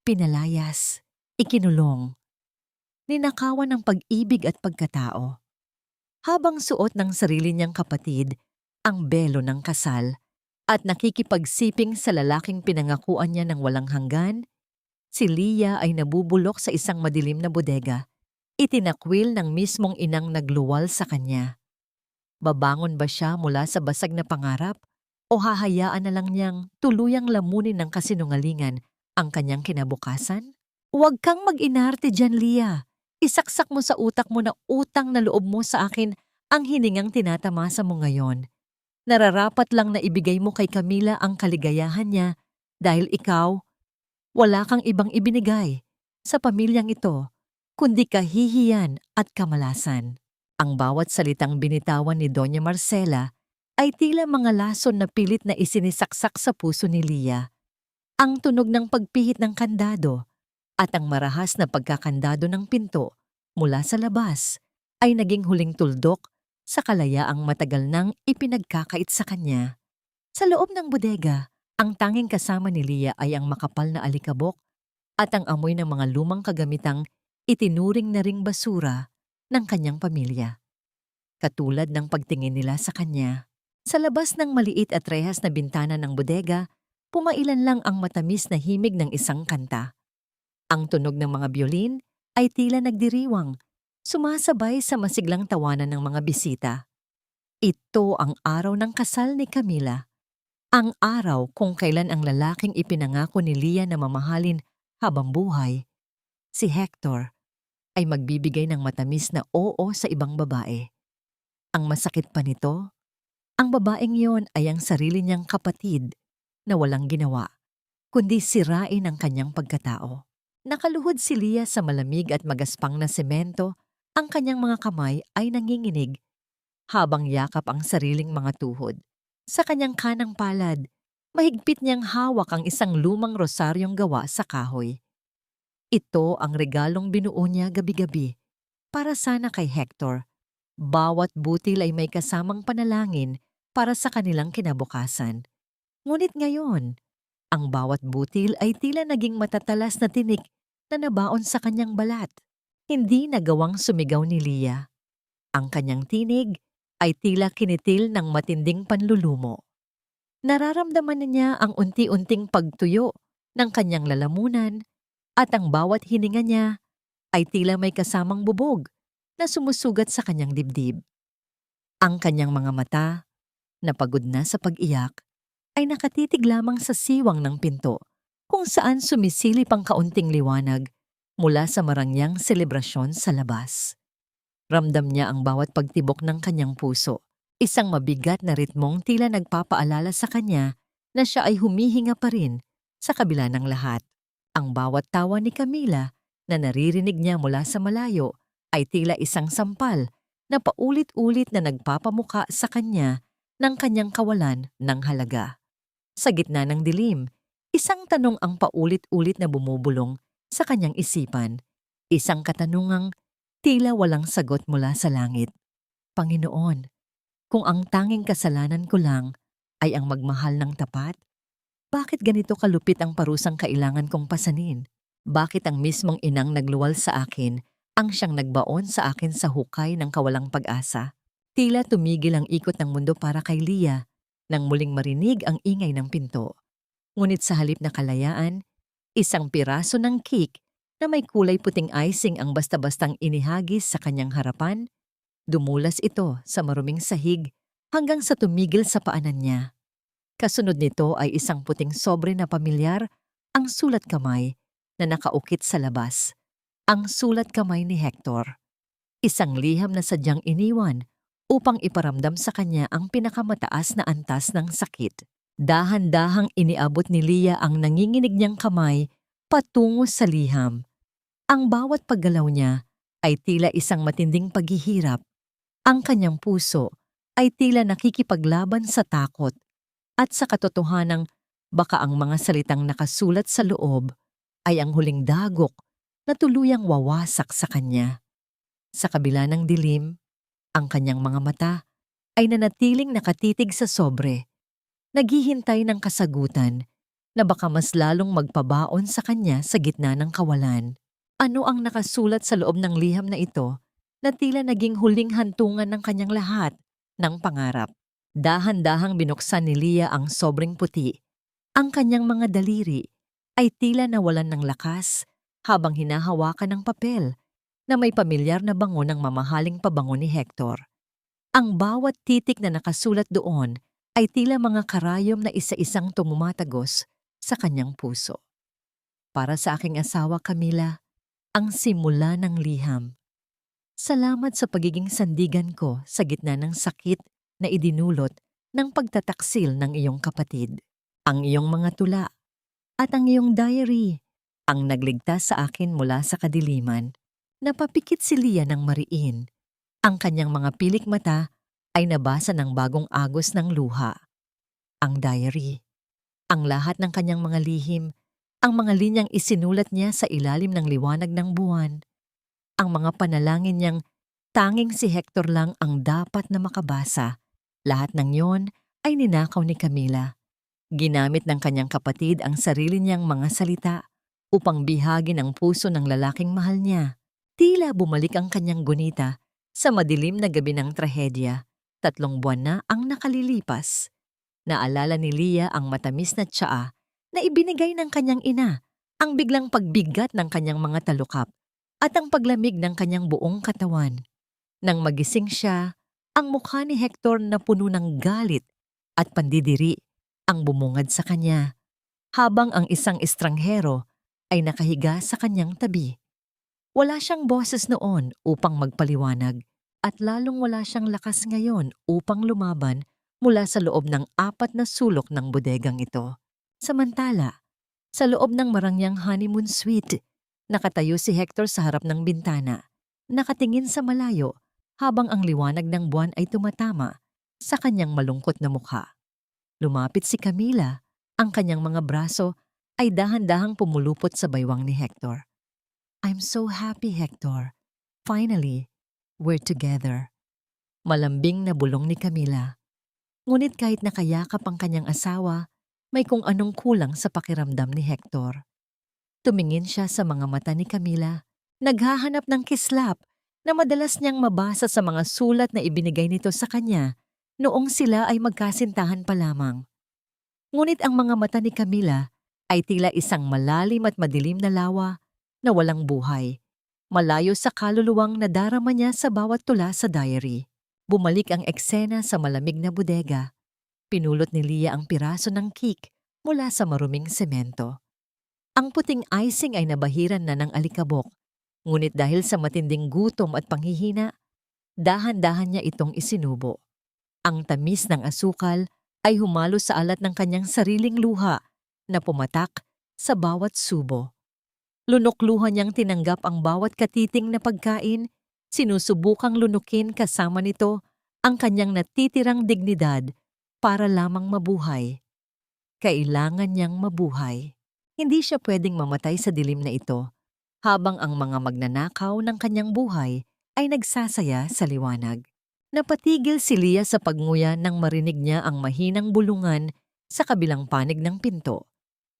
Pinalayas, ikinulong, ninakawan ng pag-ibig at pagkatao. Habang suot ng sarili niyang kapatid ang belo ng kasal at nakikipagsiping sa lalaking pinangakuan niya ng walang hanggan, si Leah ay nabubulok sa isang madilim na bodega. Itinakwil ng mismong inang nagluwal sa kanya. Babangon ba siya mula sa basag na pangarap o hahayaan na lang niyang tuluyang lamunin ng kasinungalingan ang kanyang kinabukasan? Huwag kang mag-inarte dyan, Leah. Isaksak mo sa utak mo na utang na loob mo sa akin ang hiningang tinatamasa mo ngayon. Nararapat lang na ibigay mo kay Camila ang kaligayahan niya dahil ikaw, wala kang ibang ibinigay sa pamilyang ito kundi kahihiyan at kamalasan. Ang bawat salitang binitawan ni Doña Marcela ay tila mga lason na pilit na isinisaksak sa puso ni Leah. Ang tunog ng pagpihit ng kandado at ang marahas na pagkakandado ng pinto mula sa labas ay naging huling tuldok sa kalayaang matagal nang ipinagkakait sa kanya. Sa loob ng bodega, ang tanging kasama ni Leah ay ang makapal na alikabok at ang amoy ng mga lumang kagamitang itinuring na ring basura ng kanyang pamilya. Katulad ng pagtingin nila sa kanya, sa labas ng maliit at rehas na bintana ng bodega, pumailan lang ang matamis na himig ng isang kanta. Ang tunog ng mga biolin ay tila nagdiriwang, sumasabay sa masiglang tawanan ng mga bisita. Ito ang araw ng kasal ni Camila. Ang araw kung kailan ang lalaking ipinangako ni Leah na mamahalin habang buhay, si Hector, ay magbibigay ng matamis na oo sa ibang babae. Ang masakit pa nito, ang babaeng yon ay ang sarili niyang kapatid na walang ginawa, kundi sirain ang kanyang pagkatao. Nakaluhod si Leah sa malamig at magaspang na semento, ang kanyang mga kamay ay nanginginig habang yakap ang sariling mga tuhod. Sa kanyang kanang palad, mahigpit niyang hawak ang isang lumang rosaryong gawa sa kahoy. Ito ang regalong binuo niya gabi-gabi para sana kay Hector. Bawat butil ay may kasamang panalangin para sa kanilang kinabukasan. Ngunit ngayon, ang bawat butil ay tila naging matatalas na tinik na nabaon sa kanyang balat. Hindi nagawang sumigaw ni Leah. Ang kanyang tinig ay tila kinitil ng matinding panlulumo. Nararamdaman niya ang unti-unting pagtuyo ng kanyang lalamunan at ang bawat hininga niya ay tila may kasamang bubog na sumusugat sa kanyang dibdib. Ang kanyang mga mata, na pagod na sa pag-iyak, ay nakatitig lamang sa siwang ng pinto kung saan sumisilip ang kaunting liwanag mula sa marangyang selebrasyon sa labas. Ramdam niya ang bawat pagtibok ng kanyang puso, isang mabigat na ritmong tila nagpapaalala sa kanya na siya ay humihinga pa rin sa kabila ng lahat. Ang bawat tawa ni Camila na naririnig niya mula sa malayo ay tila isang sampal na paulit-ulit na nagpapamuka sa kanya ng kanyang kawalan ng halaga. Sa gitna ng dilim, isang tanong ang paulit-ulit na bumubulong sa kanyang isipan. Isang katanungang tila walang sagot mula sa langit. Panginoon, kung ang tanging kasalanan ko lang ay ang magmahal ng tapat, bakit ganito kalupit ang parusang kailangan kong pasanin? Bakit ang mismong inang nagluwal sa akin ang siyang nagbaon sa akin sa hukay ng kawalang pag-asa? Tila tumigil ang ikot ng mundo para kay Leah nang muling marinig ang ingay ng pinto. Ngunit sa halip na kalayaan, isang piraso ng cake na may kulay puting icing ang basta-bastang inihagis sa kanyang harapan. Dumulas ito sa maruming sahig hanggang sa tumigil sa paanan niya. Kasunod nito ay isang puting sobre na pamilyar, ang sulat kamay na nakaukit sa labas. Ang sulat kamay ni Hector. Isang liham na sadyang iniwan upang iparamdam sa kanya ang pinakamataas na antas ng sakit. Dahan-dahang iniabot ni Leah ang nanginginig niyang kamay patungo sa liham. Ang bawat paggalaw niya ay tila isang matinding paghihirap. Ang kanyang puso ay tila nakikipaglaban sa takot at sa katotohanang baka ang mga salitang nakasulat sa loob ay ang huling dagok na tuluyang wawasak sa kanya. Sa kabila ng dilim, ang kanyang mga mata ay nanatiling nakatitig sa sobre, naghihintay ng kasagutan na baka mas lalong magpabaon sa kanya sa gitna ng kawalan. Ano ang nakasulat sa loob ng liham na ito na tila naging huling hantungan ng kanyang lahat ng pangarap? Dahan-dahang binuksan ni Leah ang sobrang puti. Ang kanyang mga daliri ay tila nawalan ng lakas habang hinahawakan ng papel na may pamilyar na bango ng mamahaling pabango ni Hector. Ang bawat titik na nakasulat doon ay tila mga karayom na isa-isang tumumatagos sa kanyang puso. Para sa aking asawa, Camila, ang simula ng liham. Salamat sa pagiging sandigan ko sa gitna ng sakit na idinulot ng pagtataksil ng iyong kapatid. Ang iyong mga tula at ang iyong diary ang nagligtas sa akin mula sa kadiliman. Napapikit si Leah ng mariin. Ang kanyang mga pilik mata ay nabasa ng bagong agos ng luha. Ang diary, ang lahat ng kanyang mga lihim, ang mga linyang isinulat niya sa ilalim ng liwanag ng buwan, ang mga panalangin niyang tanging si Hector lang ang dapat na makabasa. Lahat ng yon ay ninakaw ni Camila. Ginamit ng kanyang kapatid ang sarili niyang mga salita upang bihagin ang puso ng lalaking mahal niya. Tila bumalik ang kanyang gunita sa madilim na gabi ng trahedya. 3 buwan na ang nakalilipas. Naalala ni Leah ang matamis na tsaa na ibinigay ng kanyang ina, ang biglang pagbigat ng kanyang mga talukap at ang paglamig ng kanyang buong katawan. Nang magising siya, ang mukha ni Hector na puno ng galit at pandidiri ang bumungad sa kanya, habang ang isang estranghero ay nakahiga sa kanyang tabi. Wala siyang boses noon upang magpaliwanag at lalong wala siyang lakas ngayon upang lumaban mula sa loob ng 4 na sulok ng bodegang ito. Samantala, sa loob ng marangyang honeymoon suite, nakatayo si Hector sa harap ng bintana, nakatingin sa malayo habang ang liwanag ng buwan ay tumatama sa kanyang malungkot na mukha. Lumapit si Camila, ang kanyang mga braso ay dahan-dahang pumulupot sa baywang ni Hector. I'm so happy, Hector. Finally, we're together. Malambing na bulong ni Camila. Ngunit kahit nakayakap ang kanyang asawa, may kung anong kulang sa pakiramdam ni Hector. Tumingin siya sa mga mata ni Camila, naghahanap ng kislap na madalas niyang mabasa sa mga sulat na ibinigay nito sa kanya noong sila ay magkasintahan pa lamang. Ngunit ang mga mata ni Camila ay tila isang malalim at madilim na lawa na walang buhay, malayo sa kaluluwang nadarama niya sa bawat tula sa diary. Bumalik ang eksena sa malamig na bodega. Pinulot ni Leah ang piraso ng cake mula sa maruming semento. Ang puting icing ay nabahiran na ng alikabok, ngunit dahil sa matinding gutom at panghihina, dahan-dahan niya itong isinubo. Ang tamis ng asukal ay humalo sa alat ng kanyang sariling luha na pumatak sa bawat subo. Lunok-luha niyang tinanggap ang bawat katiting na pagkain, sinusubukang lunukin kasama nito ang kanyang natitirang dignidad para lamang mabuhay. Kailangan niyang mabuhay. Hindi siya pwedeng mamatay sa dilim na ito, habang ang mga magnanakaw ng kanyang buhay ay nagsasaya sa liwanag. Napatigil si Leah sa pagnguya nang marinig niya ang mahinang bulungan sa kabilang panig ng pinto.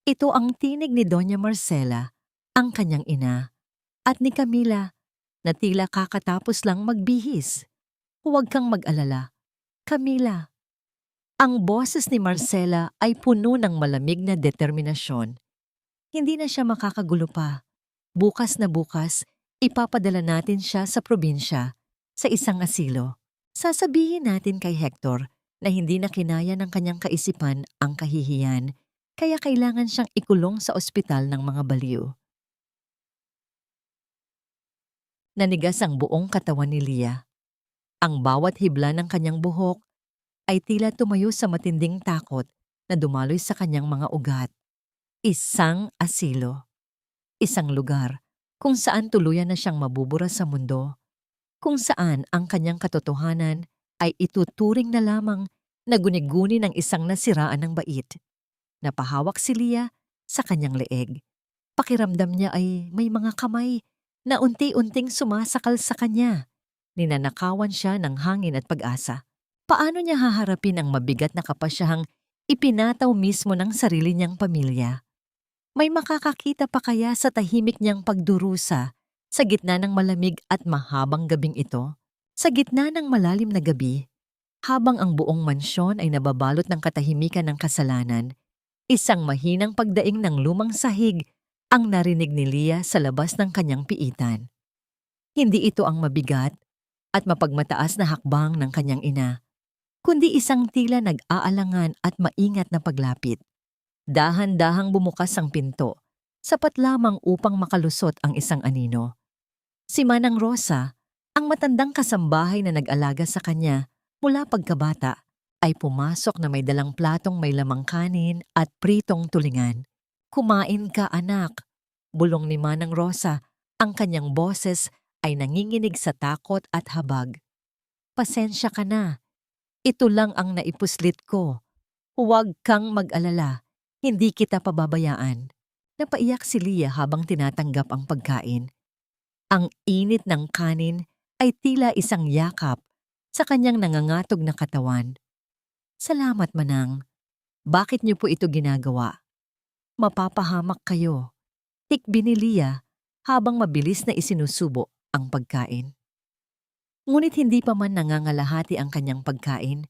Ito ang tinig ni Doña Marcela, ang kanyang ina, at ni Camila, na tila kakatapos lang magbihis. Huwag kang mag-alala, Camila. Ang boses ni Marcela ay puno ng malamig na determinasyon. Hindi na siya makakagulo pa. Bukas na bukas, ipapadala natin siya sa probinsya, sa isang asilo. Sasabihin natin kay Hector na hindi na kinaya ng kanyang kaisipan ang kahihiyan, kaya kailangan siyang ikulong sa ospital ng mga baliw. Nanigas ang buong katawan ni Leah. Ang bawat hibla ng kanyang buhok ay tila tumayo sa matinding takot na dumaloy sa kanyang mga ugat. Isang asilo. Isang lugar kung saan tuluyan na siyang mabubura sa mundo, kung saan ang kanyang katotohanan ay ituturing na lamang na guni-guni ng isang nasiraan ng bait. Napahawak si Leah sa kanyang leeg. Pakiramdam niya ay may mga kamay na unti-unting sumasakal sa kanya. Ninanakawan siya ng hangin at pag-asa. Paano niya haharapin ang mabigat na kapasyahang Ipinataw mismo ng sarili niyang pamilya. May makakakita pa kaya sa tahimik niyang pagdurusa sa gitna ng malamig at mahabang gabing ito? Sa gitna ng malalim na gabi, habang ang buong mansyon ay nababalot ng katahimikan ng kasalanan, isang mahinang pagdaing ng lumang sahig ang narinig ni Leah sa labas ng kanyang piitan. Hindi ito ang mabigat at mapagmataas na hakbang ng kanyang ina, kundi isang tila nag-aalangan at maingat na paglapit. Dahan-dahang bumukas ang pinto, sapat lamang upang makalusot ang isang anino. Si Manang Rosa, ang matandang kasambahay na nag-alaga sa kanya mula pagkabata, ay pumasok na may dalang platong may lamang kanin at pritong tulingan. "Kumain ka, anak," bulong ni Manang Rosa. Ang kanyang boses ay nanginginig sa takot at habag. "Pasensya ka na. Ito lang ang naipuslit ko. Huwag kang mag-alala. Hindi kita pababayaan." Napaiyak si Leah habang tinatanggap ang pagkain. Ang init ng kanin ay tila isang yakap sa kanyang nangangatog na katawan. "Salamat, Manang. Bakit niyo po ito ginagawa? Mapapahamak kayo." Tikbi ni Leah habang mabilis na isinusubo ang pagkain. Ngunit hindi pa man nangangalahati ang kanyang pagkain,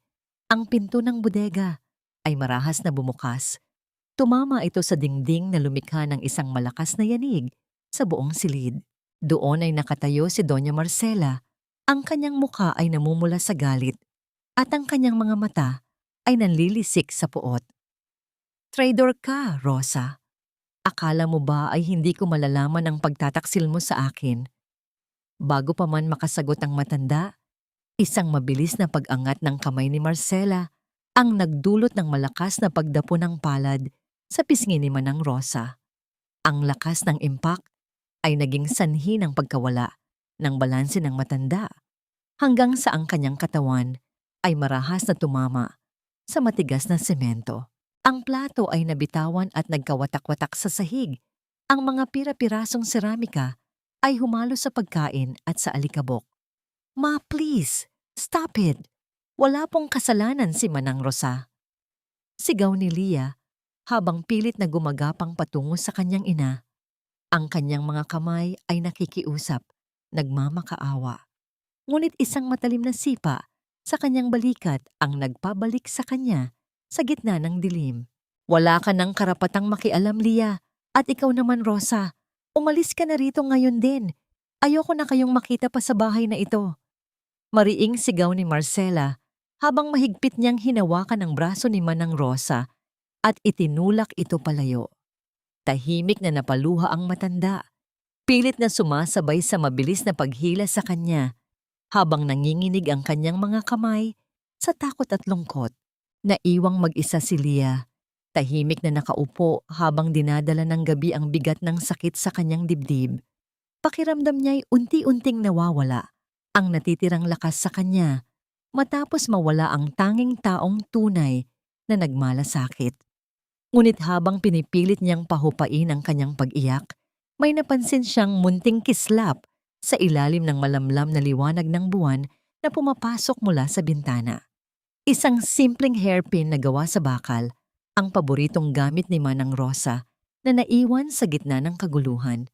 ang pinto ng bodega ay marahas na bumukas. Tumama ito sa dingding na lumikha ng isang malakas na yanig sa buong silid. Doon ay nakatayo si Doña Marcela. Ang kanyang mukha ay namumula sa galit at ang kanyang mga mata ay nanlilisik sa puot. "Traitor ka, Rosa. Akala mo ba ay hindi ko malalaman ang pagtataksil mo sa akin?" Bago pa man makasagot ang matanda, isang mabilis na pag-angat ng kamay ni Marcela ang nagdulot ng malakas na pagdapo ng palad sa pisngi ni Manang Rosa. Ang lakas ng impact ay naging sanhi ng pagkawala ng balanse ng matanda, hanggang sa ang kanyang katawan ay marahas na tumama sa matigas na semento. Ang plato ay nabitawan at nagkawatak-watak sa sahig. Ang mga pira-pirasong seramika ay humalo sa pagkain at sa alikabok. "Ma, please, stop it. Wala pong kasalanan si Manang Rosa." Sigaw ni Leah habang pilit na gumagapang patungo sa kanyang ina. Ang kanyang mga kamay ay nakikiusap, nagmamakaawa. Ngunit isang matalim na sipa sa kanyang balikat ang nagpabalik sa kanya sa gitna ng dilim. "Wala ka ng karapatang makialam, Leah. At ikaw naman, Rosa. Umalis ka na rito ngayon din. Ayoko na kayong makita pa sa bahay na ito." Mariing sigaw ni Marcela habang mahigpit niyang hinawakan ang braso ni Manang Rosa at itinulak ito palayo. Tahimik na napaluha ang matanda, pilit na sumasabay sa mabilis na paghila sa kanya habang nanginginig ang kanyang mga kamay sa takot at lungkot. Naiwang mag-isa si Leah, tahimik na nakaupo habang dinadala ng gabi ang bigat ng sakit sa kanyang dibdib. Pakiramdam niya'y unti-unting nawawala ang natitirang lakas sa kanya matapos mawala ang tanging taong tunay na nagmalasakit. Ngunit habang pinipilit niyang pahupain ang kanyang pag-iyak, may napansin siyang munting kislap sa ilalim ng malamlam na liwanag ng buwan na pumapasok mula sa bintana. Isang simpleng hairpin na gawa sa bakal, ang paboritong gamit ni Manang Rosa na naiwan sa gitna ng kaguluhan.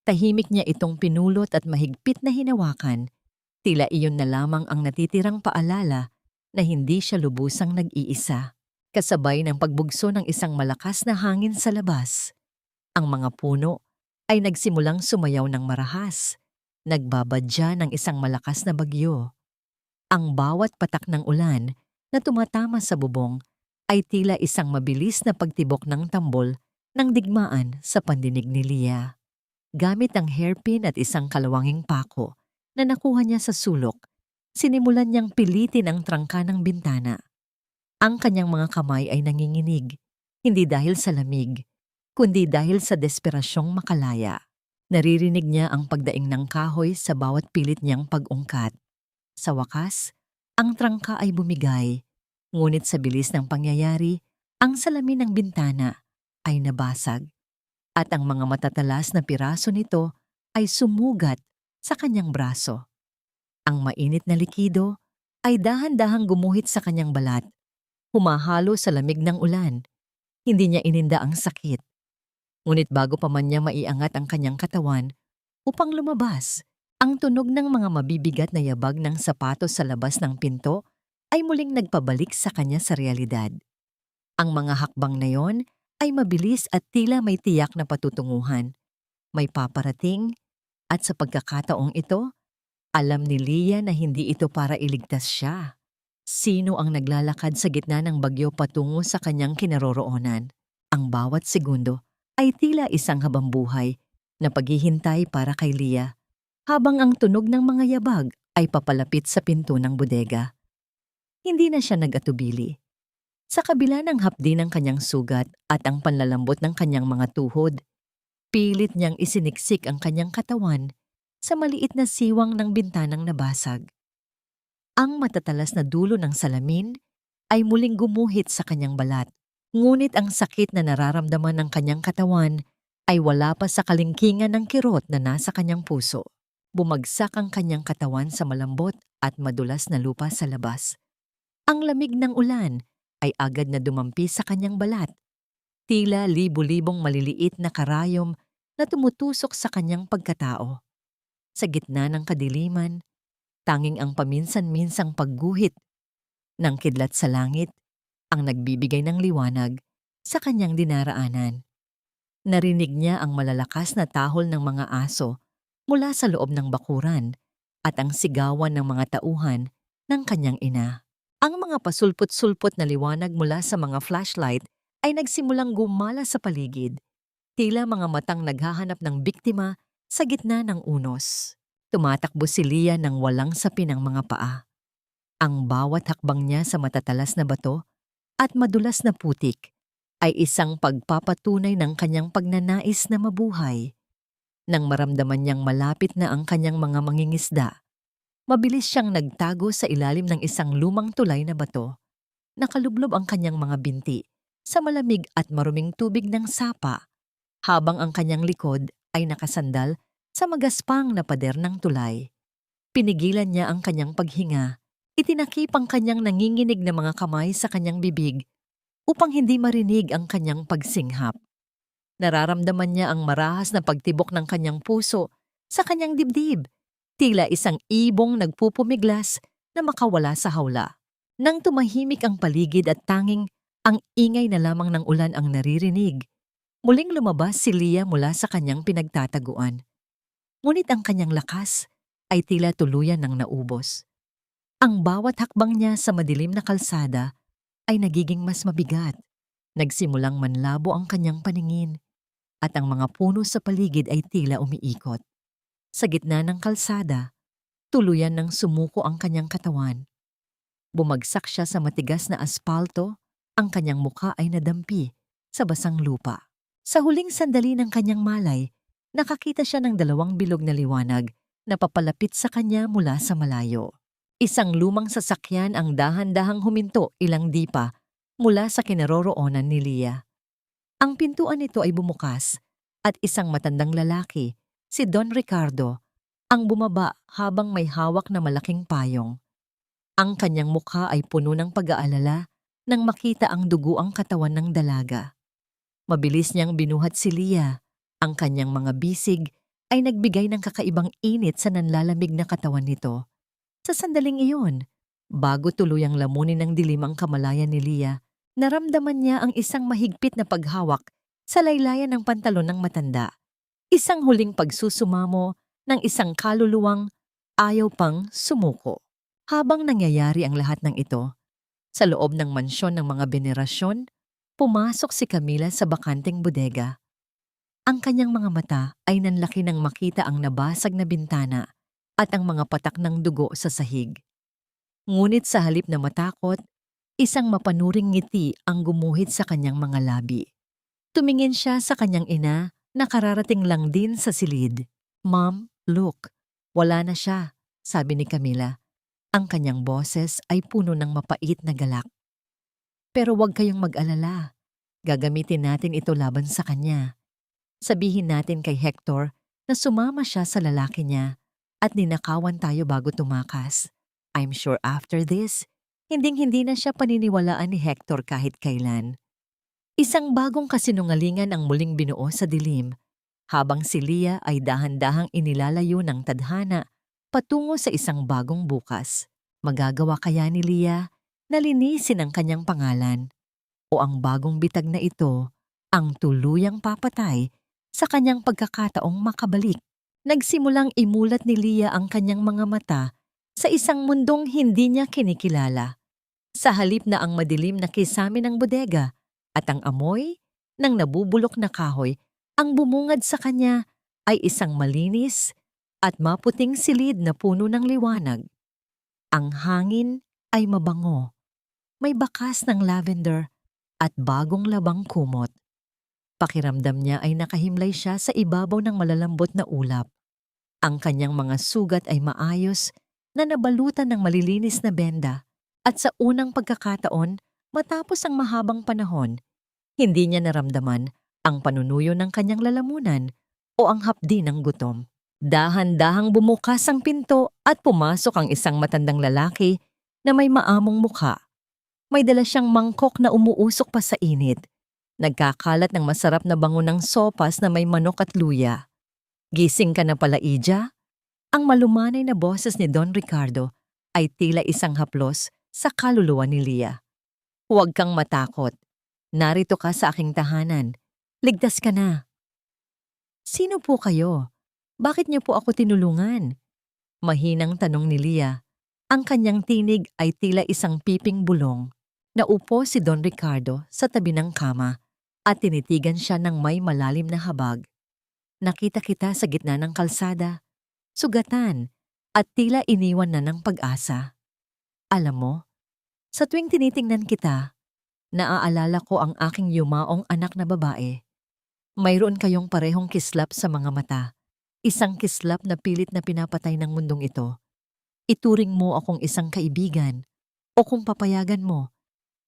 Tahimik niya itong pinulot at mahigpit na hinawakan, tila iyon na lamang ang natitirang paalala na hindi siya lubusang nag-iisa. Kasabay ng pagbugso ng isang malakas na hangin sa labas, ang mga puno ay nagsimulang sumayaw ng marahas, nagbabadya ng isang malakas na bagyo. Ang bawat patak ng ulan na tumatama sa bubong ay tila isang mabilis na pagtibok ng tambol ng digmaan sa pandinig ni Leah. Gamit ang hairpin at isang kalawanging pako na nakuha niya sa sulok, sinimulan niyang pilitin ang trangka ng bintana. Ang kanyang mga kamay ay nanginginig, hindi dahil sa lamig, kundi dahil sa desperasyong makalaya. Naririnig niya ang pagdaing ng kahoy sa bawat pilit niyang pag-ungkat. Sa wakas, ang trangka ay bumigay, ngunit sa bilis ng pangyayari, ang salamin ng bintana ay nabasag at ang mga matatalas na piraso nito ay sumugat sa kanyang braso. Ang mainit na likido ay dahan-dahang gumuhit sa kanyang balat humahalo sa lamig ng ulan. Hindi niya ininda ang sakit. Ngunit bago pa man niya maiangat ang kanyang katawan upang lumabas, ang tunog ng mga mabibigat na yabag ng sapatos sa labas ng pinto ay muling nagpabalik sa kanya sa realidad. Ang mga hakbang na yon ay mabilis at tila may tiyak na patutunguhan. May paparating at sa pagkakataong ito, alam ni Leah na hindi ito para iligtas siya. Sino ang naglalakad sa gitna ng bagyo patungo sa kanyang kinaroroonan? Ang bawat segundo ay tila isang habambuhay na paghihintay para kay Leah, habang ang tunog ng mga yabag ay papalapit sa pinto ng bodega. Hindi na siya nag-atubili. Sa kabila ng hapdi ng kanyang sugat at ang panlalambot ng kanyang mga tuhod, pilit niyang isiniksik ang kanyang katawan sa maliit na siwang ng bintanang nabasag. Ang matatalas na dulo ng salamin ay muling gumuhit sa kanyang balat, ngunit ang sakit na nararamdaman ng kanyang katawan ay wala pa sa kalingkingan ng kirot na nasa kanyang puso. Bumagsak ang kanyang katawan sa malambot at madulas na lupa sa labas. Ang lamig ng ulan ay agad na dumampi sa kanyang balat. Tila libu-libong maliliit na karayom na tumutusok sa kanyang pagkatao. Sa gitna ng kadiliman, tanging ang paminsan-minsang pagguhit ng kidlat sa langit ang nagbibigay ng liwanag sa kanyang dinaraanan. Narinig niya ang malalakas na tahol ng mga aso mula sa loob ng bakuran at ang sigawan ng mga tauhan ng kanyang ina. Ang mga pasulpot-sulpot na liwanag mula sa mga flashlight ay nagsimulang gumala sa paligid, tila mga matang naghahanap ng biktima sa gitna ng unos. Tumatakbo si Leah ng walang sapin ang mga paa. Ang bawat hakbang niya sa matatalas na bato at madulas na putik ay isang pagpapatunay ng kanyang pagnanais na mabuhay. Nang maramdaman niyang malapit na ang kanyang mga mangingisda, mabilis siyang nagtago sa ilalim ng isang lumang tulay na bato. Nakalublob ang kanyang mga binti sa malamig at maruming tubig ng sapa, habang ang kanyang likod ay nakasandal sa magaspang na pader ng tulay. Pinigilan niya ang kanyang paghinga, itinakip ang kanyang nanginginig na mga kamay sa kanyang bibig upang hindi marinig ang kanyang pagsinghap. Nararamdaman niya ang marahas na pagtibok ng kanyang puso sa kanyang dibdib, tila isang ibong nagpupumiglas na makawala sa hawla. Nang tumahimik ang paligid at tanging ang ingay na lamang ng ulan ang naririnig, muling lumabas si Leah mula sa kanyang pinagtataguan. Ngunit ang kanyang lakas ay tila tuluyan ng naubos. Ang bawat hakbang niya sa madilim na kalsada ay nagiging mas mabigat. Nagsimulang manlabo ang kanyang paningin at ang mga puno sa paligid ay tila umiikot. Sa gitna ng kalsada, tuluyan ng sumuko ang kanyang katawan. Bumagsak siya sa matigas na aspalto, ang kanyang mukha ay nadampi sa basang lupa. Sa huling sandali ng kanyang malay, nakakita siya ng dalawang bilog na liwanag na papalapit sa kanya mula sa malayo. Isang lumang sasakyan ang dahan-dahang huminto ilang dipa mula sa kinaroroonan ni Leah. Ang pintuan nito ay bumukas at isang matandang lalaki, si Don Ricardo, ang bumaba habang may hawak na malaking payong. Ang kanyang mukha ay puno ng pag-aalala nang makita ang duguang katawan ng dalaga. Mabilis niyang binuhat si Leah. Ang kanyang mga bisig ay nagbigay ng kakaibang init sa nanlalamig na katawan nito. Sa sandaling iyon, bago tuluyang lamunin ng dilim ang kamalayan ni Leah, naramdaman niya ang isang mahigpit na paghawak sa laylayan ng pantalon ng matanda. Isang huling pagsusumamo ng isang kaluluwang ayaw pang sumuko. Habang nangyayari ang lahat ng ito, sa loob ng mansyon ng mga benerasyon, pumasok si Camila sa bakanteng bodega. Ang kanyang mga mata ay nanlaki nang makita ang nabasag na bintana at ang mga patak ng dugo sa sahig. Ngunit sa halip na matakot, isang mapanuring ngiti ang gumuhit sa kanyang mga labi. Tumingin siya sa kanyang ina na kararating lang din sa silid. "Mom, look, wala na siya," sabi ni Camila. Ang kanyang boses ay puno ng mapait na galak. "Pero huwag kayong mag-alala. Gagamitin natin ito laban sa kanya. Sabihin natin kay Hector na sumama siya sa lalaki niya at ninakawan tayo bago tumakas. I'm sure after this, Hinding-hindi na siya paniniwalaan ni Hector kahit kailan. Isang bagong kasinungalingan ang muling binuo sa dilim, habang si Leah ay dahan-dahang inilalayo ng tadhana patungo sa isang bagong bukas. Magagawa kaya ni Leah na linisin ang kanyang pangalan? O ang bagong bitag na ito ang tuluyang papatay sa kanyang pagkakataong makabalik? Nagsimulang imulat ni Leah ang kanyang mga mata sa isang mundong hindi niya kinikilala. Sa halip na ang madilim na kisame ng bodega at ang amoy ng nabubulok na kahoy ang bumungad sa kanya ay isang malinis at maputing silid na puno ng liwanag. Ang hangin ay mabango, may bakas ng lavender at bagong labang kumot. Pakiramdam niya ay nakahimlay siya sa ibabaw ng malalambot na ulap. Ang kanyang mga sugat ay maayos na nabalutan ng malilinis na benda. At sa unang pagkakataon, matapos ang mahabang panahon, hindi niya naramdaman ang panunuyo ng kanyang lalamunan o ang hapdi ng gutom. Dahan-dahang bumukas ang pinto at pumasok ang isang matandang lalaki na may maamong mukha. May dala siyang mangkok na umuusok pa sa init. Nagkakalat ng masarap na bango ng sopas na may manok at luya. "Gising ka na pala, Ija?" Ang malumanay na boses ni Don Ricardo ay tila isang haplos sa kaluluwa ni Leah. "Huwag kang matakot. Narito ka sa aking tahanan. Ligtas ka na." "Sino po kayo? Bakit niyo po ako tinulungan?" Mahinang tanong ni Leah. Ang kanyang tinig ay tila isang piping bulong. Naupo si Don Ricardo sa tabi ng kama at tinitigan siya ng may malalim na habag. "Nakita kita sa gitna ng kalsada, sugatan at tila iniwan na ng pag-asa. Alam mo, sa tuwing tinitingnan kita, naaalala ko ang aking yumaong anak na babae. Mayroon kayong parehong kislap sa mga mata. Isang kislap na pilit na pinapatay ng mundong ito. Ituring mo akong isang kaibigan o kung papayagan mo,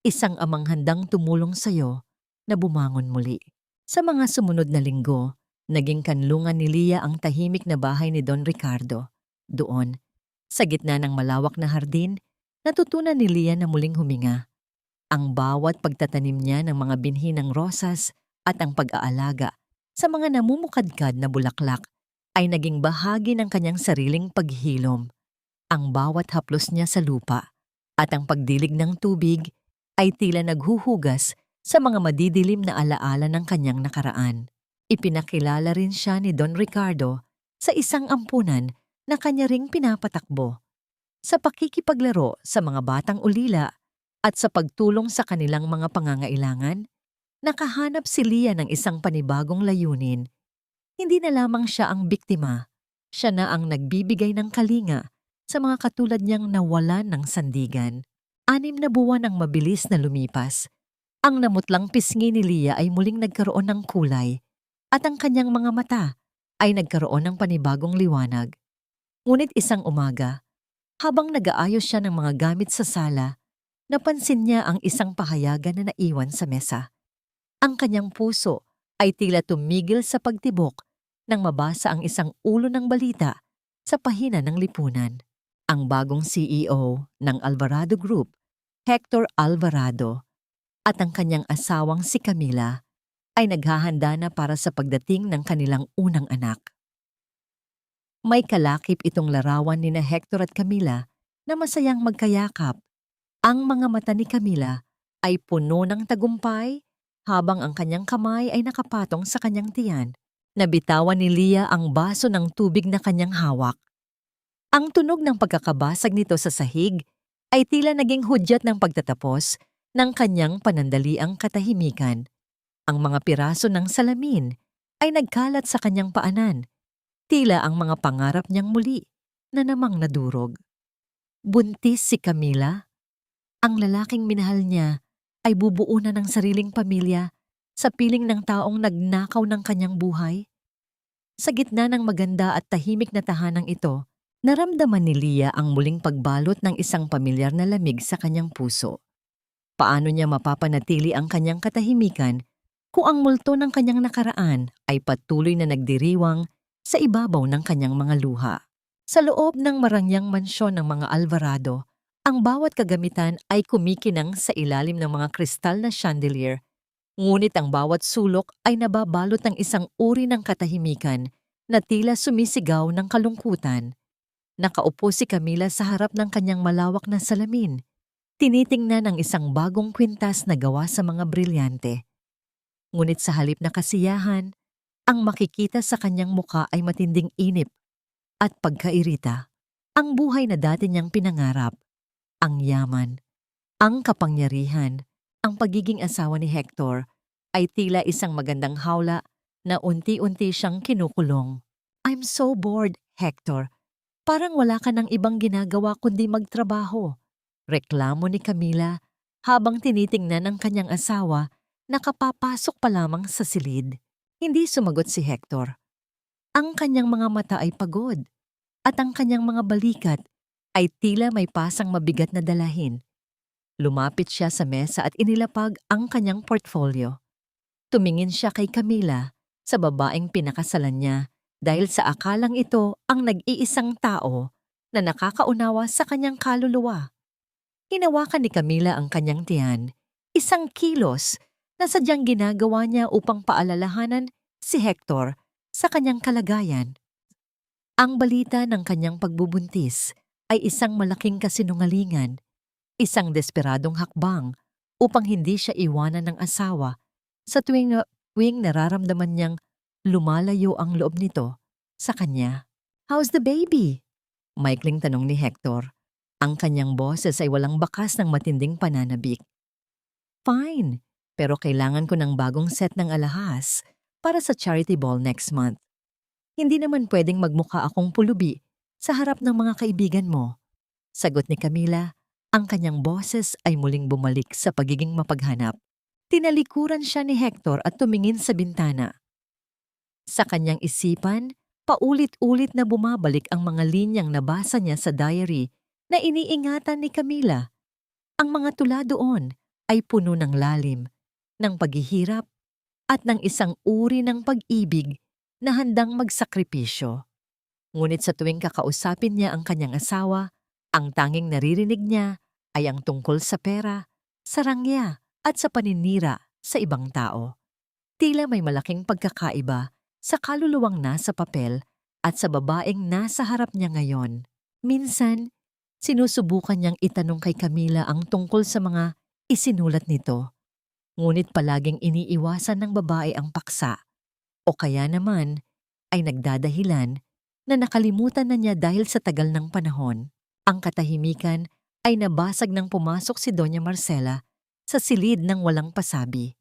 isang amang handang tumulong sa'yo na bumangon muli." Sa mga sumunod na linggo, naging kanlungan ni Leah ang tahimik na bahay ni Don Ricardo. Doon, sa gitna ng malawak na hardin, natutunan ni Leah na muling huminga. Ang bawat pagtatanim niya ng mga binhi ng rosas at ang pag-aalaga sa mga namumukadkad na bulaklak ay naging bahagi ng kanyang sariling paghilom. Ang bawat haplos niya sa lupa at ang pagdilig ng tubig ay tila naghuhugas sa mga madidilim na alaala ng kanyang nakaraan. Ipinakilala rin siya ni Don Ricardo sa isang ampunan na kanya ring pinapatakbo. Sa pakikipaglaro sa mga batang ulila at sa pagtulong sa kanilang mga pangangailangan, nakahanap si Leah ng isang panibagong layunin. Hindi na lamang siya ang biktima, siya na ang nagbibigay ng kalinga sa mga katulad niyang nawalan ng sandigan. 6 na buwan ang mabilis na lumipas. Ang namutlang pisngi ni Leah ay muling nagkaroon ng kulay at ang kanyang mga mata ay nagkaroon ng panibagong liwanag. Ngunit isang umaga, habang nag-aayos siya ng mga gamit sa sala, napansin niya ang isang pahayagan na naiwan sa mesa. Ang kanyang puso ay tila tumigil sa pagtibok nang mabasa ang isang ulo ng balita sa pahina ng lipunan. Ang bagong CEO ng Alvarado Group, Hector Alvarado, at ang kanyang asawang si Camila ay naghahanda na para sa pagdating ng kanilang unang anak. May kalakip itong larawan ni na Hector at Camila na masayang magkayakap. Ang mga mata ni Camila ay puno ng tagumpay habang ang kanyang kamay ay nakapatong sa kanyang tiyan. Nabitawan ni Leah ang baso ng tubig na kanyang hawak. Ang tunog ng pagkakabasag nito sa sahig ay tila naging hudyat ng pagtatapos ng kanyang panandaliang katahimikan. Ang mga piraso ng salamin ay nagkalat sa kanyang paanan. Tila ang mga pangarap niyang muli na namang nadurog. Buntis si Camila. Ang lalaking minahal niya ay bubuo na ng sariling pamilya sa piling ng taong nagnakaw ng kanyang buhay. Sa gitna ng maganda at tahimik na tahanang ito, naramdaman ni Leah ang muling pagbalot ng isang pamilyar na lamig sa kanyang puso. Paano niya mapapanatili ang kanyang katahimikan kung ang multo ng kanyang nakaraan ay patuloy na nagdiriwang sa ibabaw ng kanyang mga luha? Sa loob ng marangyang mansyon ng mga Alvarado, Ang bawat kagamitan ay kumikinang sa ilalim ng mga kristal na chandelier, ngunit ang bawat sulok ay nababalot ng isang uri ng katahimikan na tila sumisigaw ng kalungkutan. Nakaupo si Camila sa harap ng kanyang malawak na salamin, tinitingnan ang isang bagong kwintas na gawa sa mga brilyante. Ngunit sa halip na kasiyahan, ang makikita sa kanyang muka ay matinding inip at pagkairita. Ang buhay na dati niyang pinangarap, ang yaman, ang kapangyarihan, ang pagiging asawa ni Hector ay tila isang magandang hawla na unti-unti siyang kinukulong. I'm so bored, Hector. Parang wala ka ng ibang ginagawa kundi magtrabaho. Reklamo ni Camila habang tinitingnan ang kanyang asawa na kapapasok pa lamang sa silid. Hindi sumagot si Hector. Ang kanyang mga mata ay pagod at ang kanyang mga balikat ay tila may pasang mabigat na dalahin. Lumapit siya sa mesa at inilapag ang kanyang portfolio. Tumingin siya kay Camila sa babaeng pinakasalan niya dahil sa akalang ito ang nag-iisang tao na nakakaunawa sa kanyang kaluluwa. Hinawakan ni Camila ang kanyang tiyan, isang kilos na sadyang ginagawa niya upang paalalahanan si Hector sa kanyang kalagayan. Ang balita ng kanyang pagbubuntis ay isang malaking kasinungalingan, isang desperadong hakbang upang hindi siya iwanan ng asawa sa tuwing nararamdaman niyang lumalayo ang loob nito sa kanya. How's the baby? Maikling tanong ni Hector. Ang kanyang boses ay walang bakas ng matinding pananabik. Fine, pero kailangan ko ng bagong set ng alahas para sa charity ball next month. Hindi naman pwedeng magmukha akong pulubi sa harap ng mga kaibigan mo. Sagot ni Camila, ang kanyang boses ay muling bumalik sa pagiging mapaghanap. Tinalikuran siya ni Hector at tumingin sa bintana. Sa kanyang isipan, paulit-ulit na bumabalik ang mga linyang nabasa niya sa diary na iniingatan ni Camila. Ang mga tula doon ay puno ng lalim, ng paghihirap, at ng isang uri ng pag-ibig na handang magsakripisyo. Ngunit sa tuwing kakausapin niya ang kanyang asawa, ang tanging naririnig niya ay ang tungkol sa pera, sa rangya at sa paninira sa ibang tao. Tila may malaking pagkakaiba sa kaluluwang nasa papel at sa babaeng nasa harap niya ngayon. Minsan, sinusubukan niyang itanong kay Camila ang tungkol sa mga isinulat nito. Ngunit palaging iniiwasan ng babae ang paksa. O kaya naman ay nagdadahilan na nakalimutan na niya dahil sa tagal ng panahon. Ang katahimikan ay nabasag nang pumasok si Doña Marcela sa silid ng walang pasabi.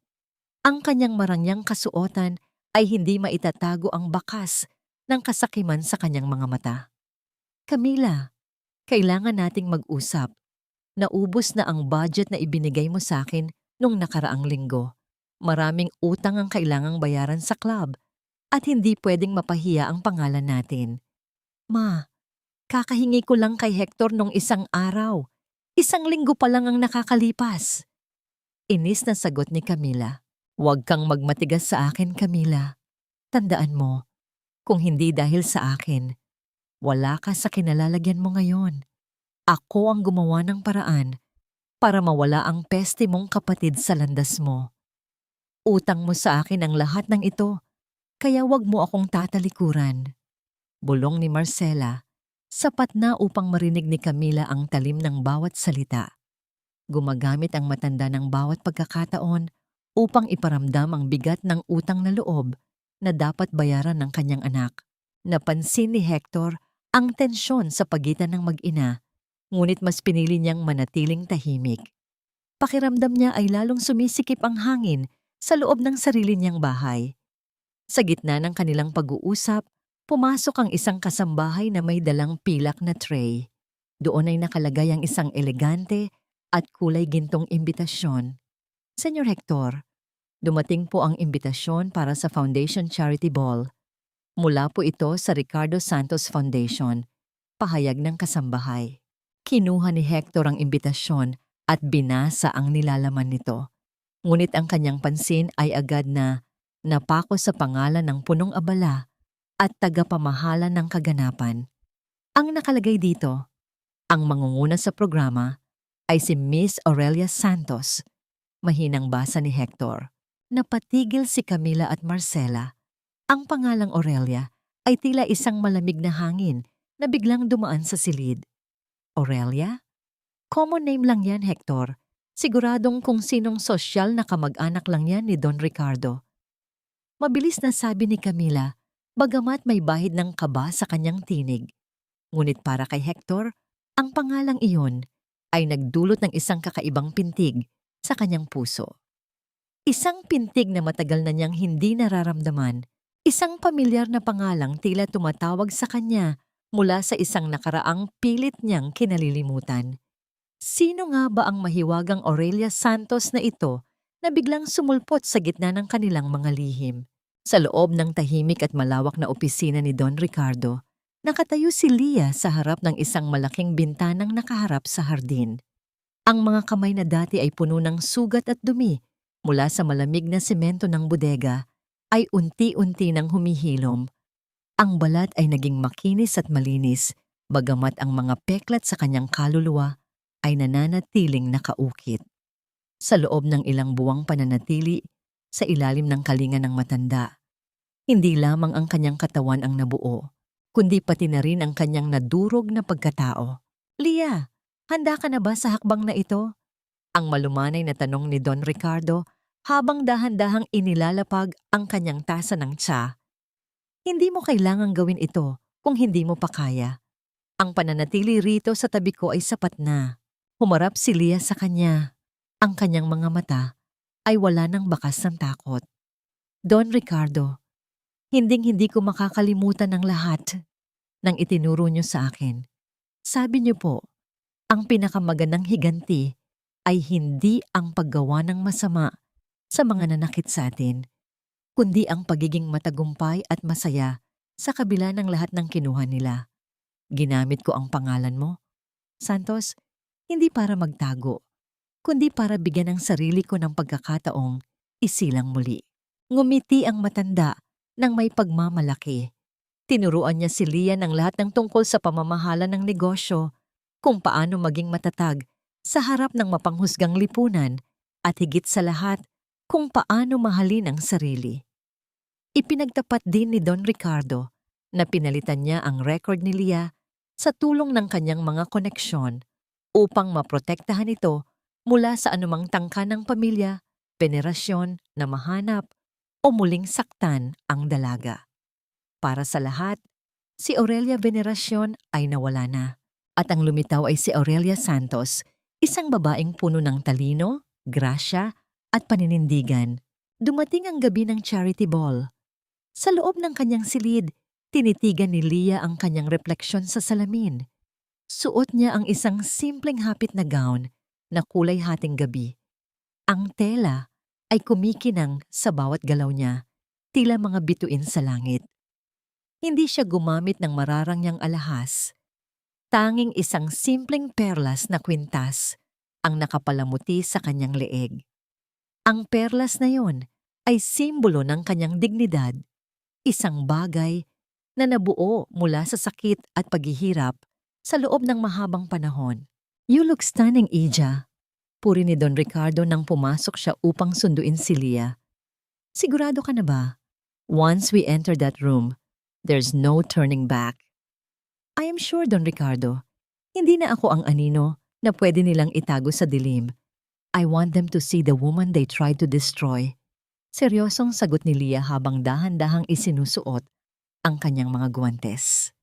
Ang kanyang marangyang kasuotan ay hindi maitatago ang bakas ng kasakiman sa kanyang mga mata. Camila, kailangan nating mag-usap. Naubos na ang budget na ibinigay mo sa akin nung nakaraang linggo. Maraming utang ang kailangang bayaran sa club at hindi pwedeng mapahiya ang pangalan natin. Ma, kakahingi ko lang kay Hector nung isang araw. Isang linggo pa lang ang nakakalipas. Inis na sagot ni Camila. Huwag kang magmatigas sa akin, Camila. Tandaan mo, kung hindi dahil sa akin, wala ka sa kinalalagyan mo ngayon. Ako ang gumawa ng paraan para mawala ang peste mong kapatid sa landas mo. Utang mo sa akin ang lahat ng ito, kaya wag mo akong tatalikuran. Bulong ni Marcela, sapat na upang marinig ni Camila ang talim ng bawat salita. Gumagamit ang matanda ng bawat pagkakataon upang iparamdam ang bigat ng utang na loob na dapat bayaran ng kanyang anak. Napansin ni Hector ang tensyon sa pagitan ng mag-ina, ngunit mas pinili niyang manatiling tahimik. Pakiramdam niya ay lalong sumisikip ang hangin sa loob ng sarili niyang bahay. Sa gitna ng kanilang pag-uusap, pumasok ang isang kasambahay na may dalang pilak na tray. Doon ay nakalagay ang isang elegante at kulay gintong imbitasyon. Senyor Hector, dumating po ang imbitasyon para sa Foundation Charity Ball. Mula po ito sa Ricardo Santos Foundation, pahayag ng kasambahay. Kinuha ni Hector ang imbitasyon at binasa ang nilalaman nito. Ngunit ang kanyang pansin ay agad na napako sa pangalan ng punong abala at tagapamahala ng kaganapan. Ang nakalagay dito, Ang mangunguna sa programa ay si Miss Aurelia Santos. Mahinang basa ni Hector. Napatigil si Camila at Marcela. Ang pangalang Aurelia ay tila isang malamig na hangin na biglang dumaan sa silid. Aurelia? Common name lang yan, Hector. Siguradong kung sinong sosyal na kamag-anak lang yan ni Don Ricardo. Mabilis na sabi ni Camila, bagamat may bahid ng kaba sa kanyang tinig. Ngunit para kay Hector, ang pangalang iyon ay nagdulot ng isang kakaibang pintig sa kanyang puso. Isang pintig na matagal na niyang hindi nararamdaman, isang pamilyar na pangalang tila tumatawag sa kanya mula sa isang nakaraang pilit niyang kinalilimutan. Sino nga ba ang mahiwagang Aurelia Santos na ito na biglang sumulpot sa gitna ng kanilang mga lihim? Sa loob ng tahimik at malawak na opisina ni Don Ricardo, nakatayo si Leah sa harap ng isang malaking bintanang nakaharap sa hardin. Ang mga kamay na dati ay puno ng sugat at dumi mula sa malamig na semento ng bodega ay unti-unti nang humihilom. Ang balat ay naging makinis at malinis, bagamat ang mga peklat sa kanyang kaluluwa ay nananatiling nakaukit. Sa loob ng ilang buwang pananatili, sa ilalim ng kalinga ng matanda, hindi lamang ang kanyang katawan ang nabuo, kundi pati na rin ang kanyang nadurog na pagkatao. Leah, handa ka na ba sa hakbang na ito? Ang malumanay na tanong ni Don Ricardo habang dahan-dahang inilalapag ang kanyang tasa ng tsa. Hindi mo kailangang gawin ito kung hindi mo pa kaya. Ang pananatili rito sa tabi ko ay sapat na. Humarap si Leah sa kanya. Ang kanyang mga mata ay wala ng bakas ng takot. Don Ricardo, hinding-hindi ko makakalimutan ng lahat ng itinuro niyo sa akin. Sabi niyo po, ang pinakamagandang higanti ay hindi ang paggawa ng masama sa mga nanakit sa atin, kundi ang pagiging matagumpay at masaya sa kabila ng lahat ng kinuha nila. Ginamit ko ang pangalan mo, Santos, hindi para magtago, kundi para bigyan ng sarili ko ng pagkakataong isilang muli. Ngumiti ang matanda nang may pagmamalaki. Tinuruan niya si Leah ng lahat ng tungkol sa pamamahala ng negosyo, kung paano maging matatag sa harap ng mapanghusgang lipunan at higit sa lahat kung paano mahalin ang sarili. Ipinagtapat din ni Don Ricardo na pinalitan niya ang record ni Leah sa tulong ng kanyang mga koneksyon upang maprotektahan ito mula sa anumang tangka ng pamilya, venerasyon na mahanap o muling saktan ang dalaga. Para sa lahat, si Aurelia Veneracion ay nawala na at ang lumitaw ay si Aurelia Santos, isang babaeng puno ng talino, grasya at paninindigan. Dumating ang gabi ng charity ball. Sa loob ng kanyang silid, tinitigan ni Leah ang kanyang refleksyon sa salamin. Suot niya ang isang simpleng hapit na gown na kulay hating gabi. Ang tela ay kumikinang sa bawat galaw niya, tila mga bituin sa langit. Hindi siya gumamit ng mararangyang alahas. Tanging isang simpleng perlas na kwintas ang nakapalamuti sa kanyang leeg. Ang perlas na yon ay simbolo ng kanyang dignidad, isang bagay na nabuo mula sa sakit at paghihirap sa loob ng mahabang panahon. You look stunning, Ija. Puri ni Don Ricardo nang pumasok siya upang sunduin si Leah. Sigurado ka na ba? Once we enter that room, there's no turning back. I am sure, Don Ricardo. Hindi na ako ang anino na pwede nilang itago sa dilim. I want them to see the woman they tried to destroy. Seryosong sagot ni Leah habang dahan-dahang isinusuot ang kanyang mga guwantes.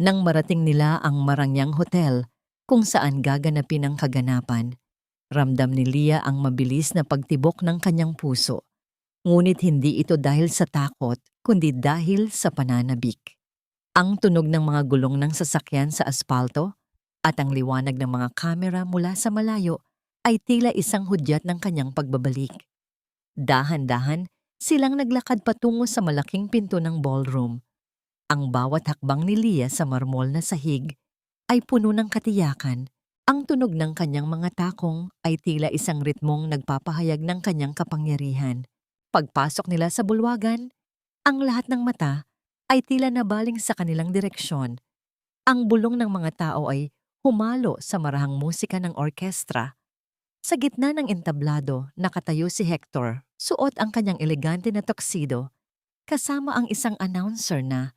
Nang marating nila ang Marangyang Hotel kung saan gaganapin ang kaganapan, ramdam ni Leah ang mabilis na pagtibok ng kanyang puso. Ngunit hindi ito dahil sa takot, kundi dahil sa pananabik. Ang tunog ng mga gulong ng sasakyan sa aspalto at ang liwanag ng mga kamera mula sa malayo ay tila isang hudyat ng kanyang pagbabalik. Dahan-dahan, silang naglakad patungo sa malaking pinto ng ballroom. Ang bawat hakbang ni Leah sa marmol na sahig ay puno ng katiyakan. Ang tunog ng kanyang mga takong ay tila isang ritmong nagpapahayag ng kanyang kapangyarihan. Pagpasok nila sa bulwagan, ang lahat ng mata ay tila nabaling sa kanilang direksyon. Ang bulong ng mga tao ay humalo sa marahang musika ng orkestra. Sa gitna ng entablado, nakatayo si Hector, suot ang kanyang elegante na tuxedo, kasama ang isang announcer na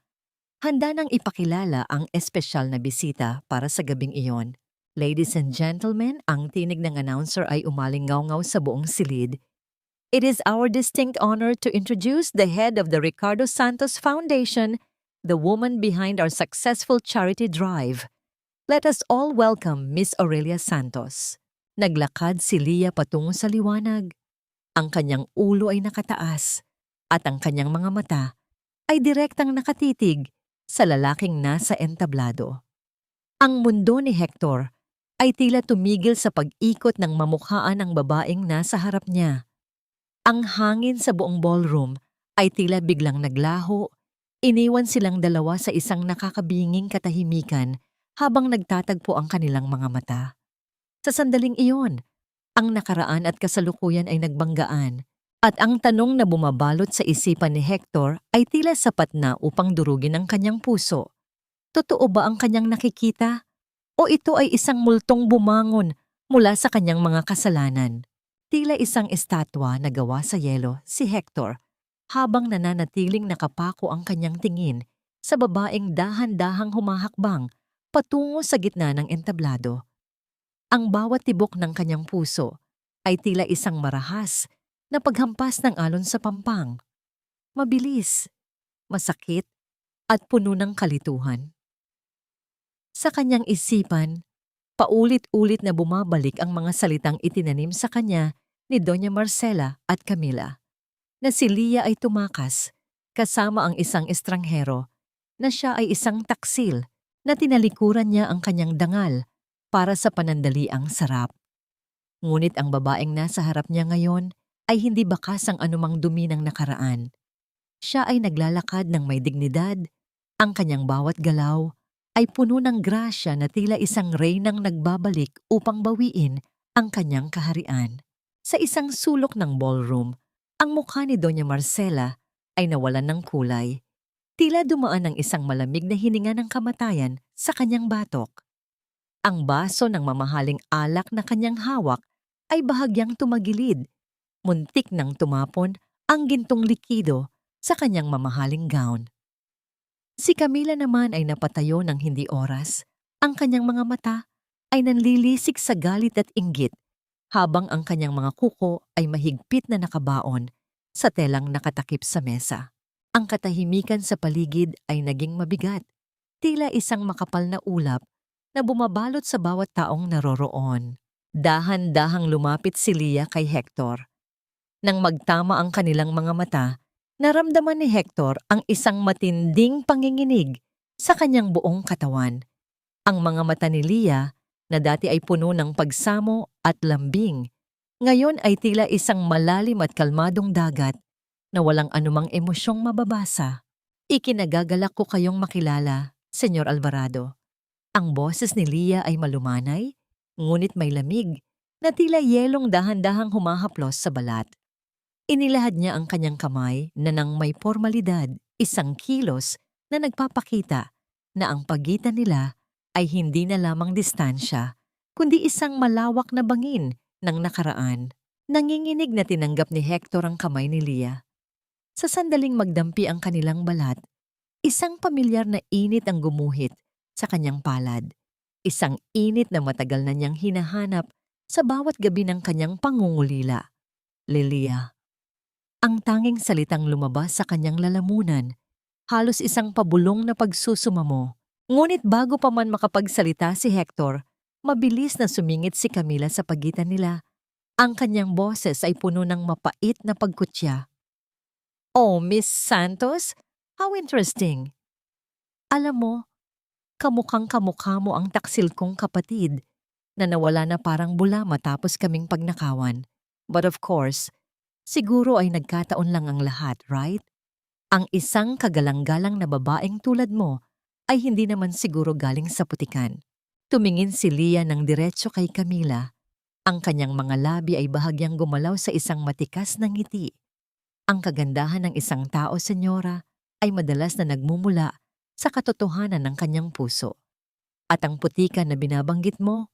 handa nang ipakilala ang espesyal na bisita para sa gabing iyon. Ladies and gentlemen, ang tinig ng announcer ay umalingaw-ngaw sa buong silid. It is our distinct honor to introduce the head of the Ricardo Santos Foundation, the woman behind our successful charity drive. Let us all welcome Miss Aurelia Santos. Naglakad si Leah patungo sa liwanag. Ang kanyang ulo ay nakataas at ang kanyang mga mata ay direktang nakatitig sa lalaking nasa entablado. Ang mundo ni Hector ay tila tumigil sa pag-ikot ng mamukhaan ng babaeng nasa harap niya. Ang hangin sa buong ballroom ay tila biglang naglaho, iniwan silang dalawa sa isang nakakabinging katahimikan habang nagtatagpo ang kanilang mga mata. Sa sandaling iyon, ang nakaraan at kasalukuyan ay nagbanggaan. At ang tanong na bumabalot sa isipan ni Hector ay tila sapat na upang durugin ang kanyang puso. Totoo ba ang kanyang nakikita? O ito ay isang multong bumangon mula sa kanyang mga kasalanan? Tila isang estatwa na gawa sa yelo si Hector habang nananatiling nakapako ang kanyang tingin sa babaeng dahan-dahang humahakbang patungo sa gitna ng entablado. Ang bawat tibok ng kanyang puso ay tila isang marahas na paghampas ng alon sa pampang. Mabilis, masakit, at puno ng kalituhan. Sa kanyang isipan, paulit-ulit na bumabalik ang mga salitang itinanim sa kanya ni Doña Marcela at Camila, na si Leah ay tumakas kasama ang isang estranghero, na siya ay isang taksil na tinalikuran niya ang kanyang dangal para sa panandaliang sarap. Ngunit ang babaeng nasa harap niya ngayon ay hindi bakas ang anumang dumi ng nakaraan. Siya ay naglalakad ng may dignidad, ang kanyang bawat galaw ay puno ng grasya na tila isang reynang nagbabalik upang bawiin ang kanyang kaharian. Sa isang sulok ng ballroom, ang mukha ni Doña Marcela ay nawalan ng kulay. Tila dumaan ng isang malamig na hininga ng kamatayan sa kanyang batok. Ang baso ng mamahaling alak na kanyang hawak ay bahagyang tumagilid. Muntik nang tumapon ang gintong likido sa kanyang mamahaling gown. Si Camila naman ay napatayo ng hindi oras. Ang kanyang mga mata ay nanlilisik sa galit at inggit habang ang kanyang mga kuko ay mahigpit na nakabaon sa telang nakatakip sa mesa. Ang katahimikan sa paligid ay naging mabigat, tila isang makapal na ulap na bumabalot sa bawat taong naroroon. Dahan-dahang lumapit si Leah kay Hector. Nang magtama ang kanilang mga mata, naramdaman ni Hector ang isang matinding panginginig sa kanyang buong katawan. Ang mga mata ni Leah, na dati ay puno ng pagsamo at lambing, ngayon ay tila isang malalim at kalmadong dagat na walang anumang emosyong mababasa. Ikinagagalak ko kayong makilala, Senyor Alvarado. Ang boses ni Leah ay malumanay, ngunit may lamig, na tila yelong dahan-dahang humahaplos sa balat. Inilahad niya ang kanyang kamay na nang may formalidad, isang kilos na nagpapakita na ang pagitan nila ay hindi na lamang distansya, kundi isang malawak na bangin ng nakaraan. Nanginginig na tinanggap ni Hector ang kamay ni Leah. Sa sandaling magdampi ang kanilang balat, isang pamilyar na init ang gumuhit sa kanyang palad. Isang init na matagal na niyang hinahanap sa bawat gabi ng kanyang pangungulila. Leah. Ang tanging salitang lumabas sa kanyang lalamunan, halos isang pabulong na pagsusumamo. Ngunit bago pa man makapagsalita si Hector, mabilis na sumingit si Camila sa pagitan nila. Ang kanyang boses ay puno ng mapait na pagkutya. "Oh, Miss Santos, how interesting. Alam mo, kamukhang-kamukha mo ang taksil kong kapatid na nawala na parang bula matapos kaming pagnakawan. But of course, siguro ay nagkataon lang ang lahat, right? Ang isang kagalang-galang na babaeng tulad mo ay hindi naman siguro galing sa putikan." Tumingin si Leah ng diretso kay Camila. Ang kanyang mga labi ay bahagyang gumalaw sa isang matikas na ngiti. Ang kagandahan ng isang tao, senyora, ay madalas na nagmumula sa katotohanan ng kanyang puso. At ang putika na binabanggit mo,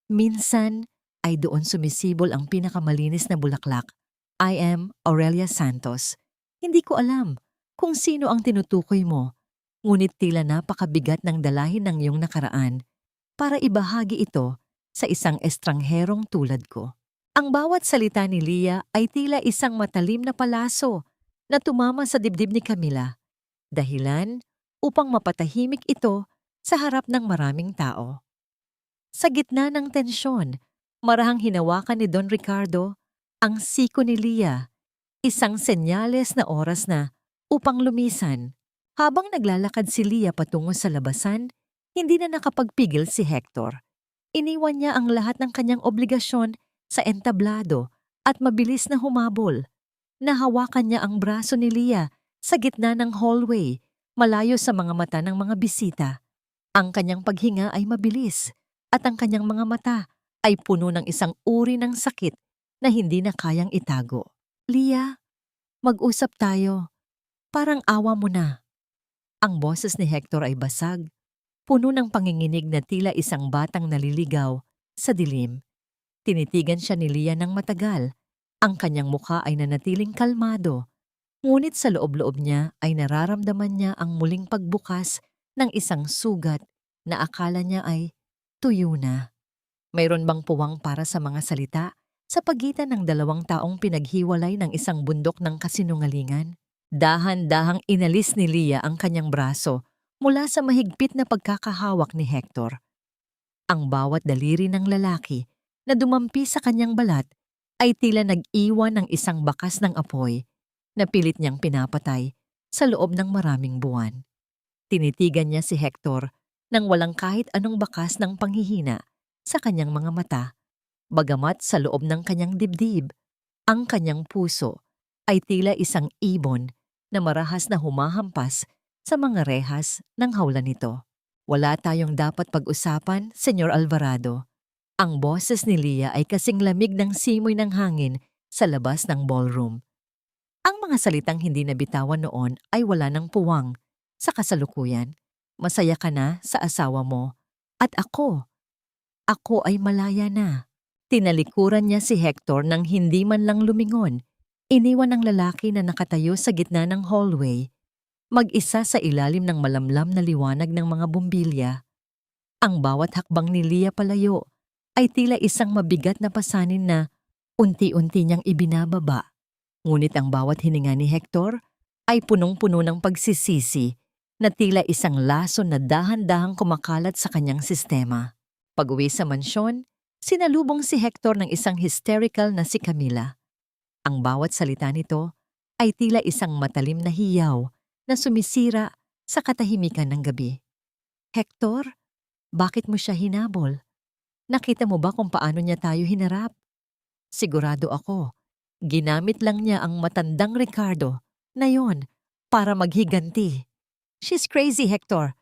minsan ay doon sumisibol ang pinakamalinis na bulaklak. I am Aurelia Santos. Hindi ko alam kung sino ang tinutukoy mo, ngunit tila napakabigat ng dalahin ng iyong nakaraan para ibahagi ito sa isang estrangherong tulad ko. Ang bawat salita ni Leah ay tila isang matalim na palaso na tumama sa dibdib ni Camila, dahilan upang mapatahimik ito sa harap ng maraming tao. Sa gitna ng tensyon, marahang hinawakan ni Don Ricardo ang siko ni Leah, isang senyales na oras na upang lumisan. Habang naglalakad si Leah patungo sa labasan, hindi na nakapagpigil si Hector. Iniwan niya ang lahat ng kanyang obligasyon sa entablado at mabilis na humabol. Nahawakan niya ang braso ni Leah sa gitna ng hallway, malayo sa mga mata ng mga bisita. Ang kanyang paghinga ay mabilis at ang kanyang mga mata ay puno ng isang uri ng sakit na hindi na kayang itago. Leah, mag-usap tayo. Parang awa mo na. Ang boses ni Hector ay basag, puno ng panginginig na tila isang batang naliligaw sa dilim. Tinitigan siya ni Leah ng matagal. Ang kanyang mukha ay nanatiling kalmado, ngunit sa loob-loob niya ay nararamdaman niya ang muling pagbukas ng isang sugat na akala niya ay tuyo na. Mayroon bang puwang para sa mga salita sa pagitan ng dalawang taong pinaghiwalay ng isang bundok ng kasinungalingan? Dahan-dahang inalis ni Leah ang kanyang braso mula sa mahigpit na pagkakahawak ni Hector. Ang bawat daliri ng lalaki na dumampi sa kanyang balat ay tila nag-iwan ng isang bakas ng apoy na pilit niyang pinapatay sa loob ng maraming buwan. Tinitigan niya si Hector nang walang kahit anong bakas ng panghihina sa kanyang mga mata, bagamat sa loob ng kanyang dibdib, ang kanyang puso ay tila isang ibon na marahas na humahampas sa mga rehas ng hawla nito. Wala tayong dapat pag-usapan, Senyor Alvarado. Ang boses ni Leah ay kasing lamig ng simoy ng hangin sa labas ng ballroom. Ang mga salitang hindi nabitawan noon ay wala ng puwang sa kasalukuyan. Masaya ka na sa asawa mo. At ako ay malaya na. Tinalikuran niya si Hector nang hindi man lang lumingon. Iniwan ng lalaki na nakatayo sa gitna ng hallway, mag-isa sa ilalim ng malamlam na liwanag ng mga bumbilya. Ang bawat hakbang ni Leah palayo ay tila isang mabigat na pasanin na unti-unti niyang ibinababa. Ngunit ang bawat hininga ni Hector ay punong-puno ng pagsisisi na tila isang laso na dahan-dahang kumakalat sa kanyang sistema. Pag-uwi sa mansyon, sinalubong si Hector ng isang hysterical na si Camila. Ang bawat salita nito ay tila isang matalim na hiyaw na sumisira sa katahimikan ng gabi. Hector, bakit mo siya hinabol? Nakita mo ba kung paano niya tayo hinarap? Sigurado ako, ginamit lang niya ang matandang Ricardo na yon para maghiganti. She's crazy, Hector.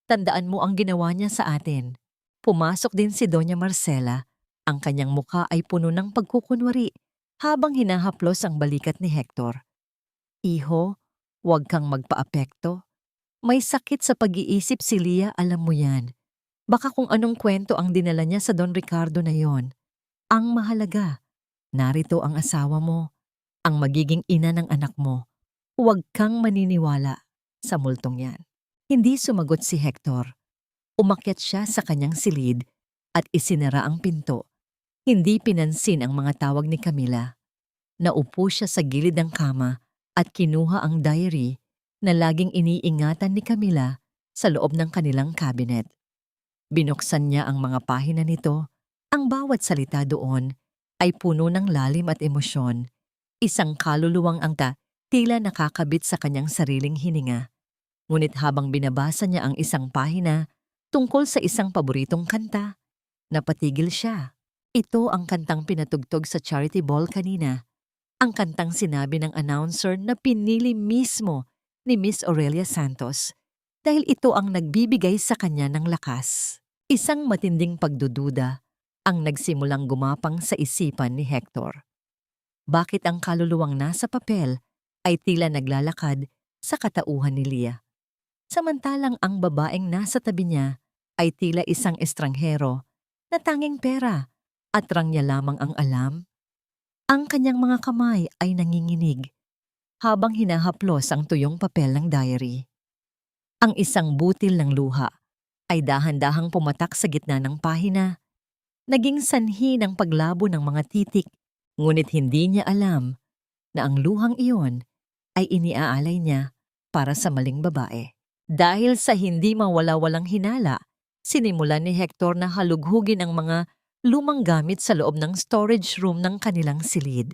Tandaan mo ang ginawa niya sa atin. Pumasok din si Doña Marcela. Ang kanyang mukha ay puno ng pagkukunwari habang hinahaplos ang balikat ni Hector. Iho, huwag kang magpaapekto. May sakit sa pag-iisip si Leah, alam mo yan. Baka kung anong kwento ang dinala niya sa Don Ricardo na yon. Ang mahalaga, narito ang asawa mo, ang magiging ina ng anak mo. Huwag kang maniniwala sa multong yan. Hindi sumagot si Hector. Umakyat siya sa kanyang silid at isinara ang pinto. Hindi pinansin ang mga tawag ni Camila. Naupo siya sa gilid ng kama at kinuha ang diary na laging iniingatan ni Camila sa loob ng kanilang cabinet. Binuksan niya ang mga pahina nito. Ang bawat salita doon ay puno ng lalim at emosyon. Isang kaluluwang tila nakakabit sa kanyang sariling hininga. Ngunit habang binabasa niya ang isang pahina tungkol sa isang paboritong kanta, napatigil siya. Ito ang kantang pinatugtog sa charity ball kanina. Ang kantang sinabi ng announcer na pinili mismo ni Miss Aurelia Santos dahil ito ang nagbibigay sa kanya ng lakas. Isang matinding pagdududa ang nagsimulang gumapang sa isipan ni Hector. Bakit ang kaluluwang nasa papel ay tila naglalakad sa katauhan ni Leah, samantalang ang babaeng nasa tabi niya ay tila isang estranghero na tanging pera at rangya lamang ang alam. Ang kanyang mga kamay ay nanginginig habang hinahaplos ang tuyong papel ng diary. Ang isang butil ng luha ay dahan-dahang pumatak sa gitna ng pahina, naging sanhi ng paglabo ng mga titik, ngunit hindi niya alam na ang luhang iyon ay iniaalay niya para sa maling babae. Dahil sa hindi mawala-walang hinala, sinimulan ni Hector na halughugin ang mga lumang gamit sa loob ng storage room ng kanilang silid.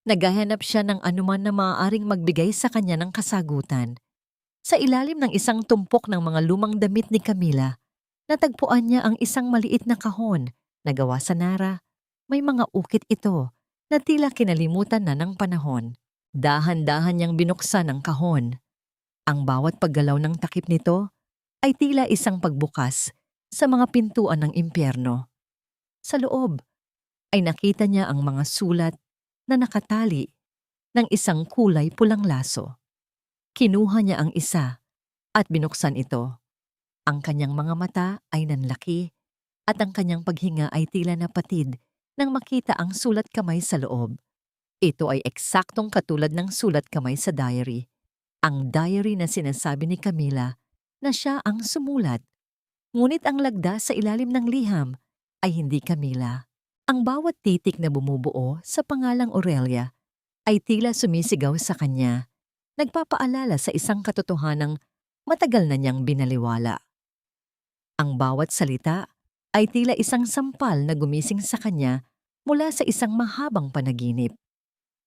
Naghahanap siya ng anuman na maaaring magbigay sa kanya ng kasagutan. Sa ilalim ng isang tumpok ng mga lumang damit ni Camila, natagpuan niya ang isang maliit na kahon na gawa sa nara. May mga ukit ito na tila kinalimutan na ng panahon. Dahan-dahan niyang binuksan ang kahon. Ang bawat paggalaw ng takip nito ay tila isang pagbukas sa mga pintuan ng impyerno. Sa loob ay nakita niya ang mga sulat na nakatali ng isang kulay pulang laso. Kinuha niya ang isa at binuksan ito. Ang kanyang mga mata ay nanlaki at ang kanyang paghinga ay tila napatid nang makita ang sulat kamay sa loob. Ito ay eksaktong katulad ng sulat kamay sa diary. Ang diary na sinasabi ni Camila na siya ang sumulat. Ngunit ang lagda sa ilalim ng liham ay hindi Camila. Ang bawat titik na bumubuo sa pangalang Aurelia ay tila sumisigaw sa kanya, nagpapaalala sa isang katotohanang matagal na niyang binaliwala. Ang bawat salita ay tila isang sampal na gumising sa kanya mula sa isang mahabang panaginip.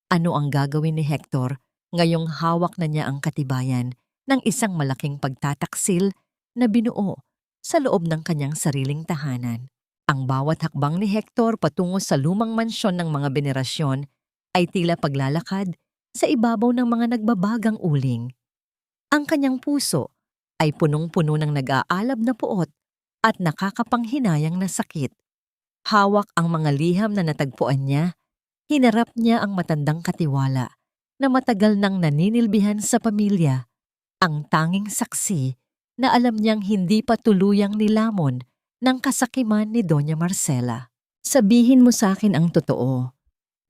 Ano ang gagawin ni Hector ngayong hawak na niya ang katibayan ng isang malaking pagtataksil na binuo sa loob ng kanyang sariling tahanan? Ang bawat hakbang ni Hector patungo sa lumang mansyon ng mga benerasyon ay tila paglalakad sa ibabaw ng mga nagbabagang uling. Ang kanyang puso ay punong-puno ng nag-aalab na puot at nakakapanghinayang na sakit. Hawak ang mga liham na natagpuan niya, hinarap niya ang matandang katiwala na matagal nang naninilbihan sa pamilya, ang tanging saksi na alam niyang hindi pa tuluyang nilamon ng kasakiman ni Doña Marcela. Sabihin mo sa akin ang totoo.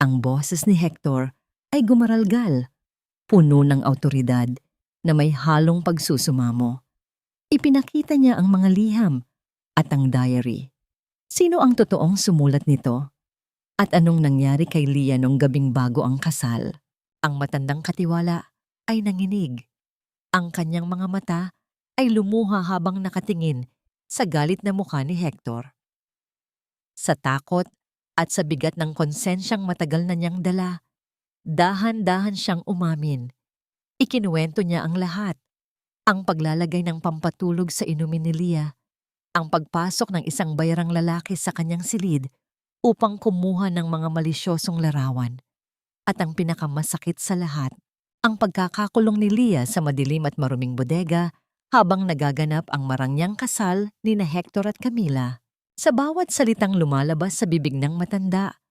Ang boses ni Hector ay gumaralgal, puno ng awtoridad na may halong pagsusumamo. Ipinakita niya ang mga liham at ang diary. Sino ang totoong sumulat nito? At anong nangyari kay Lia nung gabing bago ang kasal? Ang matandang katiwala ay nanginig. Ang kanyang mga mata ay lumuha habang nakatingin sa galit na mukha ni Hector. Sa takot at sa bigat ng konsensyang matagal na niyang dala, dahan-dahan siyang umamin. Ikinuwento niya ang lahat. Ang paglalagay ng pampatulog sa inumin ni Lia, ang pagpasok ng isang bayarang lalaki sa kanyang silid upang kumuha ng mga malisyosong larawan, at ang pinakamasakit sa lahat, ang pagkakakulong ni Lia sa madilim at maruming bodega habang nagaganap ang marangyang kasal ni na Hector at Camila. Sa bawat salitang lumalabas sa bibig ng matanda,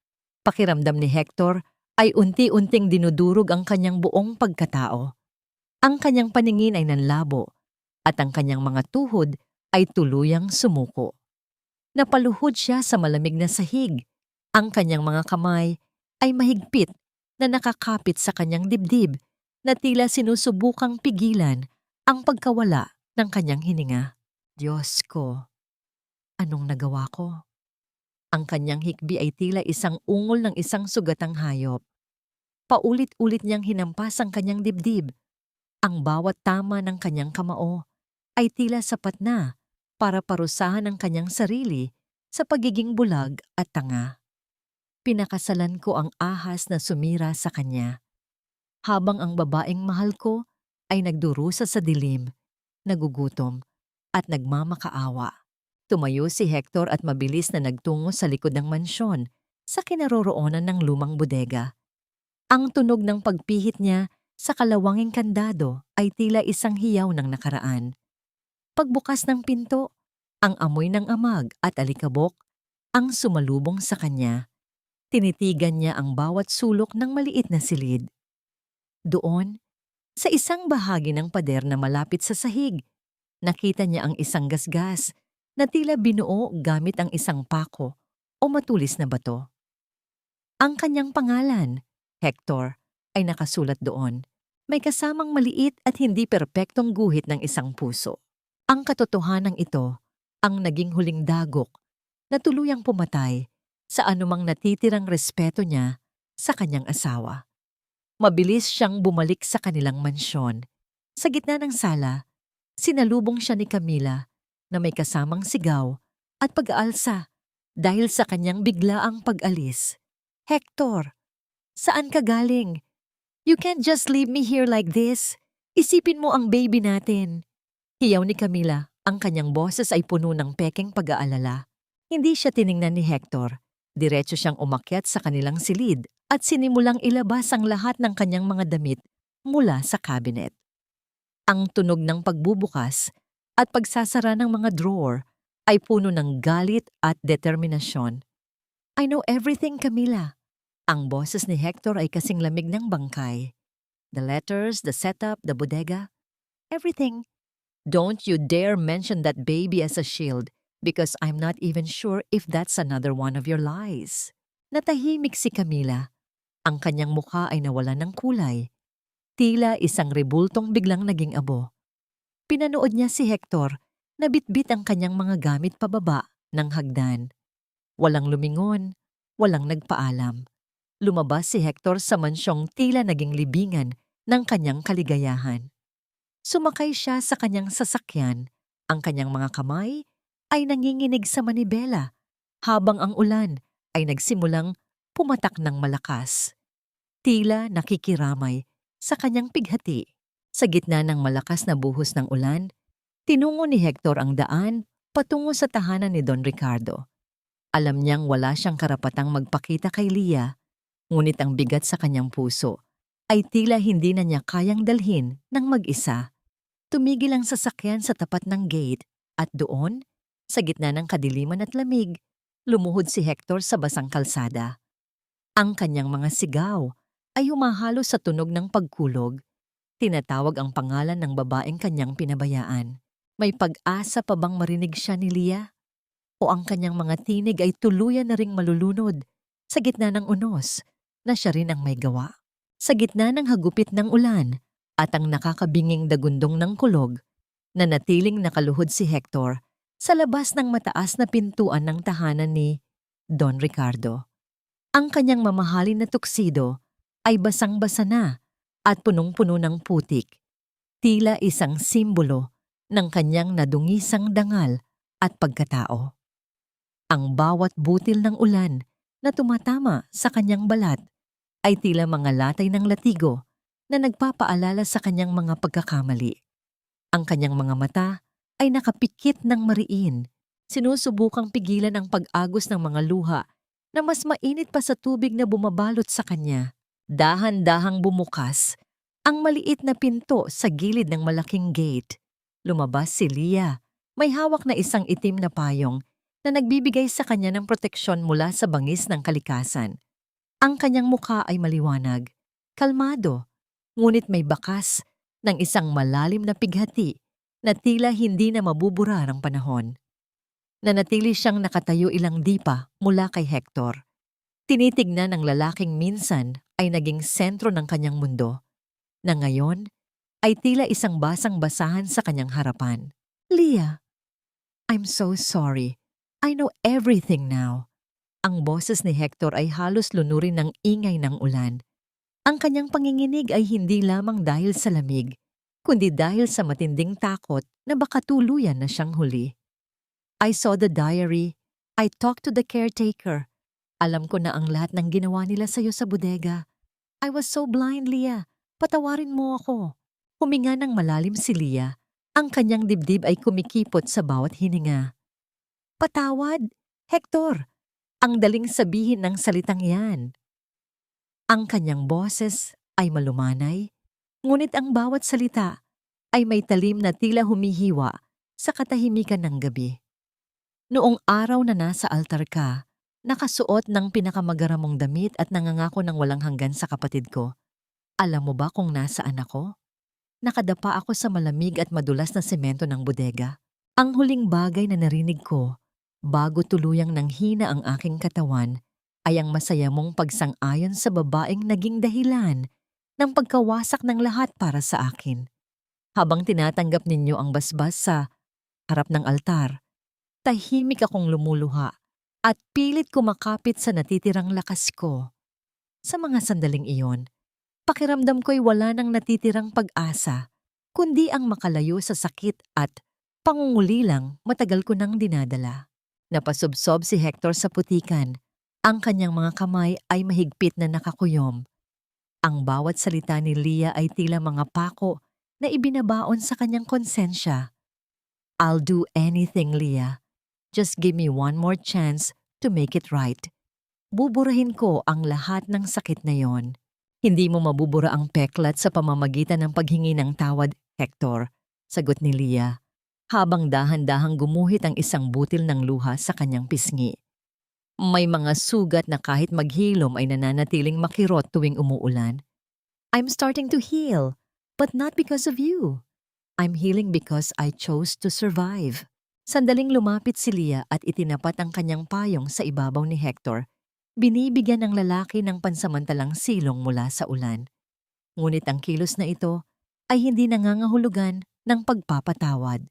pakiramdam ni Hector ay unti-unting dinudurog ang kanyang buong pagkatao. Ang kanyang paningin ay nanlabo at ang kanyang mga tuhod ay tuluyang sumuko. Napaluhod siya sa malamig na sahig. Ang kanyang mga kamay ay mahigpit na nakakapit sa kanyang dibdib na tila sinusubukang pigilan ang pagkawala ng kanyang hininga. Diyos ko, anong nagawa ko? Ang kanyang hikbi ay tila isang ungol ng isang sugatang hayop. Paulit-ulit niyang hinampas ang kanyang dibdib. Ang bawat tama ng kanyang kamao ay tila sapat na para parusahan ang kanyang sarili sa pagiging bulag at tanga. Pinakasalan ko ang ahas na sumira sa kanya, habang ang babaeng mahal ko ay nagdurusa sa dilim, nagugutom at nagmamakaawa. Tumayo si Hector at mabilis na nagtungo sa likod ng mansyon sa kinaroroonan ng lumang bodega. Ang tunog ng pagpihit niya sa kalawanging kandado ay tila isang hiyaw ng nakaraan. Pagbukas ng pinto, ang amoy ng amag at alikabok ang sumalubong sa kanya. Tinitigan niya ang bawat sulok ng maliit na silid. Doon, sa isang bahagi ng pader na malapit sa sahig, nakita niya ang isang gasgas na tila binuo gamit ang isang pako o matulis na bato. Ang kanyang pangalan, Hector, ay nakasulat doon. May kasamang maliit at hindi perpektong guhit ng isang puso. Ang katotohanan ito ang naging huling dagok na tuluyang pumatay sa anumang natitirang respeto niya sa kanyang asawa. Mabilis siyang bumalik sa kanilang mansyon. Sa gitna ng sala, sinalubong siya ni Camila na may kasamang sigaw at pag-aalsa dahil sa kanyang biglaang pag-alis. Hector, saan ka galing? You can't just leave me here like this. Isipin mo ang baby natin. Hiyaw ni Camila, ang kanyang boses ay puno ng pekeng pag-aalala. Hindi siya tiningnan ni Hector. Diretso siyang umakyat sa kanilang silid at sinimulang ilabas ang lahat ng kanyang mga damit mula sa cabinet. Ang tunog ng pagbubukas at pagsasara ng mga drawer ay puno ng galit at determinasyon. I know everything, Camila. Ang boses ni Hector ay kasing lamig ng bangkay. The letters, the setup, the bodega, everything. Don't you dare mention that baby as a shield because I'm not even sure if that's another one of your lies. Natahimik si Camila. Ang kanyang mukha ay nawalan ng kulay. Tila isang rebultong biglang naging abo. Pinanood niya si Hector na bitbit ang kanyang mga gamit pababa ng hagdan. Walang lumingon, walang nagpaalam. Lumabas si Hector sa mansyong tila naging libingan ng kanyang kaligayahan. Sumakay siya sa kanyang sasakyan. Ang kanyang mga kamay ay nanginginig sa manibela habang ang ulan ay nagsimulang pumatak ng malakas. Tila nakikiramay sa kanyang pighati. Sa gitna ng malakas na buhos ng ulan, tinungo ni Hector ang daan patungo sa tahanan ni Don Ricardo. Alam niyang wala siyang karapatang magpakita kay Leah, ngunit ang bigat sa kanyang puso ay tila hindi na niya kayang dalhin ng mag-isa. Tumigil ang sasakyan sa tapat ng gate at doon, sa gitna ng kadiliman at lamig, lumuhod si Hector sa basang kalsada. Ang kanyang mga sigaw ay humahalo sa tunog ng pagkulog. Tinatawag ang pangalan ng babaeng kanyang pinabayaan. May pag-asa pa bang marinig siya ni Leah? O ang kanyang mga tinig ay tuluyan na ring malulunod sa gitna ng unos na siya rin ang may gawa. Sa gitna ng hagupit ng ulan at ang nakakabinging dagundong ng kulog, nanatiling nakaluhod si Hector sa labas ng mataas na pintuan ng tahanan ni Don Ricardo. Ang kanyang mamahalin na tuksido ay basang-basa na at punong-puno ng putik, tila isang simbolo ng kanyang nadungisang dangal at pagkatao. Ang bawat butil ng ulan na tumatama sa kanyang balat ay tila mga latay ng latigo na nagpapaalala sa kanyang mga pagkakamali. Ang kanyang mga mata ay nakapikit ng mariin, sinusubukang pigilan ang pag-agos ng mga luha na mas mainit pa sa tubig na bumabalot sa kanya. Dahan-dahang bumukas ang maliit na pinto sa gilid ng malaking gate. Lumabas si Leah, may hawak na isang itim na payong na nagbibigay sa kanya ng proteksyon mula sa bangis ng kalikasan. Ang kanyang mukha ay maliwanag, kalmado, ngunit may bakas ng isang malalim na pighati na tila hindi na mabubura ng panahon. Nanatili siyang nakatayo ilang dipa mula kay Hector. Tinitignan ng lalaking minsan ay naging sentro ng kanyang mundo, na ngayon ay tila isang basang-basahan sa kanyang harapan. Leah, I'm so sorry. I know everything now. Ang boses ni Hector ay halos lunurin ng ingay ng ulan. Ang kanyang panginginig ay hindi lamang dahil sa lamig, kundi dahil sa matinding takot na baka tuluyan na siyang huli. I saw the diary. I talked to the caretaker. Alam ko na ang lahat ng ginawa nila sa'yo sa bodega. I was so blind, Leah. Patawarin mo ako. Huminga ng malalim si Leah. Ang kanyang dibdib ay kumikipot sa bawat hininga. Patawad, Hector. Ang daling sabihin ng salitang yan. Ang kanyang boses ay malumanay, ngunit ang bawat salita ay may talim na tila humihiwa sa katahimikan ng gabi. Noong araw na nasa altar ka, nakasuot ng pinakamagaramong damit at nangangako ng walang hanggan sa kapatid ko. Alam mo ba kung nasaan ako? Nakadapa ako sa malamig at madulas na semento ng bodega. Ang huling bagay na narinig ko bago tuluyang nanghina ang aking katawan ay ang masaya mong pagsang-ayon sa babaeng naging dahilan ng pagkawasak ng lahat para sa akin. Habang tinatanggap ninyo ang basbas sa harap ng altar, tahimik akong lumuluha at pilit kumakapit sa natitirang lakas ko. Sa mga sandaling iyon, pakiramdam ko'y wala nang natitirang pag-asa, kundi ang makalayo sa sakit at pangungulilang matagal ko nang dinadala. Napasubsob si Hector sa putikan. Ang kanyang mga kamay ay mahigpit na nakakuyom. Ang bawat salita ni Leah ay tila mga pako na ibinabaon sa kanyang konsensya. I'll do anything, Leah. Just give me one more chance to make it right. Buburahin ko ang lahat ng sakit na yon. Hindi mo mabubura ang peklat sa pamamagitan ng paghingi ng tawad, Hector, sagot ni Leah, habang dahan-dahang gumuhit ang isang butil ng luha sa kanyang pisngi. May mga sugat na kahit maghilom ay nananatiling makirot tuwing umuulan. I'm starting to heal, but not because of you. I'm healing because I chose to survive. Sandaling lumapit si Leah at itinapat ang kanyang payong sa ibabaw ni Hector. Binibigyan ng lalaki ng pansamantalang silong mula sa ulan. Ngunit ang kilos na ito ay hindi nangangahulugan ng pagpapatawad.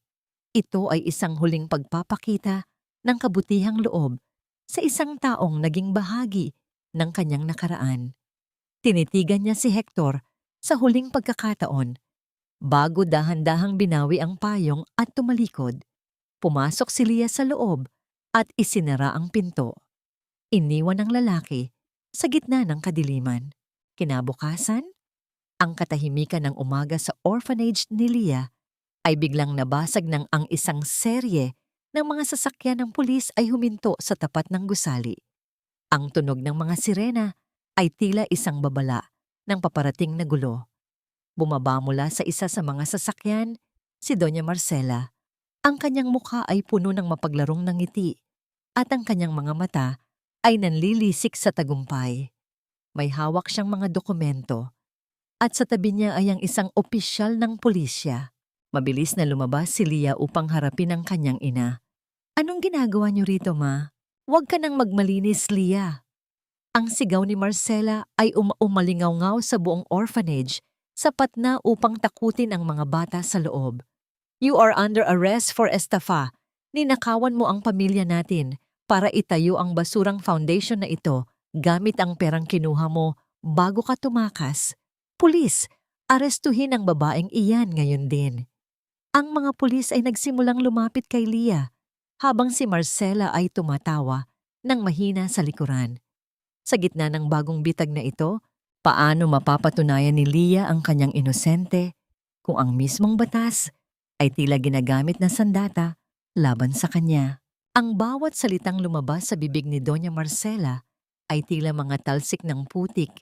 Ito ay isang huling pagpapakita ng kabutihang loob sa isang taong naging bahagi ng kanyang nakaraan. Tinitigan niya si Hector sa huling pagkakataon. Bago dahan-dahang binawi ang payong at tumalikod, pumasok si Leah sa loob at isinara ang pinto. Iniwan ng lalaki sa gitna ng kadiliman. Kinabukasan, ang katahimikan ng umaga sa orphanage ni Leah ay biglang nabasag ng ang isang serye ng mga sasakyan ng pulis ay huminto sa tapat ng gusali. Ang tunog ng mga sirena ay tila isang babala ng paparating na gulo. Bumaba mula sa isa sa mga sasakyan si Doña Marcela. Ang kanyang mukha ay puno ng mapaglarong ng ngiti at ang kanyang mga mata ay nanlilisik sa tagumpay. May hawak siyang mga dokumento at sa tabi niya ay ang isang opisyal ng pulisya. Mabilis na lumabas si Leah upang harapin ang kanyang ina. Anong ginagawa niyo rito, ma? Huwag ka nang magmalinis, Leah. Ang sigaw ni Marcela ay umalingaw-ngaw sa buong orphanage, sapat na upang takutin ang mga bata sa loob. You are under arrest for estafa. Ninakawan mo ang pamilya natin para itayo ang basurang foundation na ito gamit ang perang kinuha mo bago ka tumakas. Pulis, arestuhin ang babaeng iyan ngayon din. Ang mga pulis ay nagsimulang lumapit kay Leah habang si Marcela ay tumatawa ng mahina sa likuran. Sa gitna ng bagong bitag na ito, paano mapapatunayan ni Leah ang kanyang inosente kung ang mismong batas ay tila ginagamit na sandata laban sa kanya? Ang bawat salitang lumabas sa bibig ni Doña Marcela ay tila mga talsik ng putik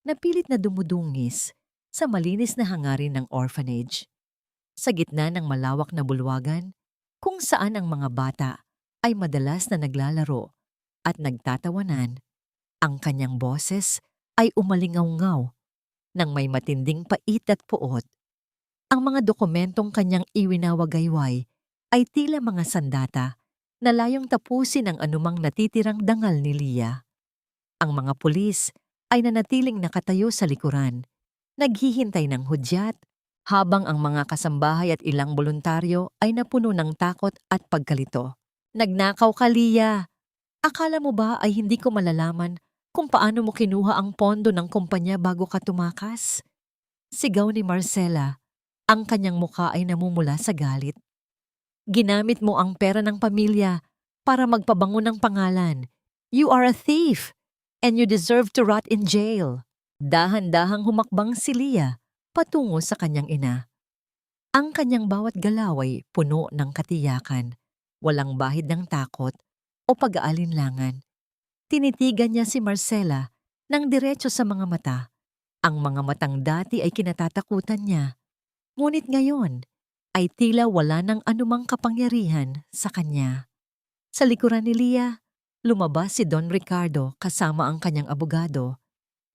na pilit na dumudungis sa malinis na hangarin ng orphanage. Sa gitna ng malawak na bulwagan, kung saan ang mga bata ay madalas na naglalaro at nagtatawanan, ang kanyang boses ay umalingaw-ngaw ng may matinding pait at puot. Ang mga dokumentong kanyang iwinawagayway ay tila mga sandata na layong tapusin ang anumang natitirang dangal ni Leah. Ang mga pulis ay nanatiling nakatayo sa likuran, naghihintay ng hudyat, habang ang mga kasambahay at ilang voluntaryo ay napuno ng takot at pagkalito. Nagnakaw ka, Leah! Akala mo ba ay hindi ko malalaman kung paano mo kinuha ang pondo ng kumpanya bago ka tumakas? Sigaw ni Marcela. Ang kanyang mukha ay namumula sa galit. Ginamit mo ang pera ng pamilya para magpabango ng pangalan. You are a thief, and you deserve to rot in jail. Dahan-dahang humakbang si Leah patungo sa kanyang ina. Ang kanyang bawat galaw ay puno ng katiyakan, walang bahid ng takot o pag-aalinlangan. Tinitigan niya si Marcela ng diretso sa mga mata. Ang mga matang dati ay kinatatakutan niya, ngunit ngayon ay tila wala ng anumang kapangyarihan sa kanya. Sa likuran ni Leah, lumabas si Don Ricardo kasama ang kanyang abogado.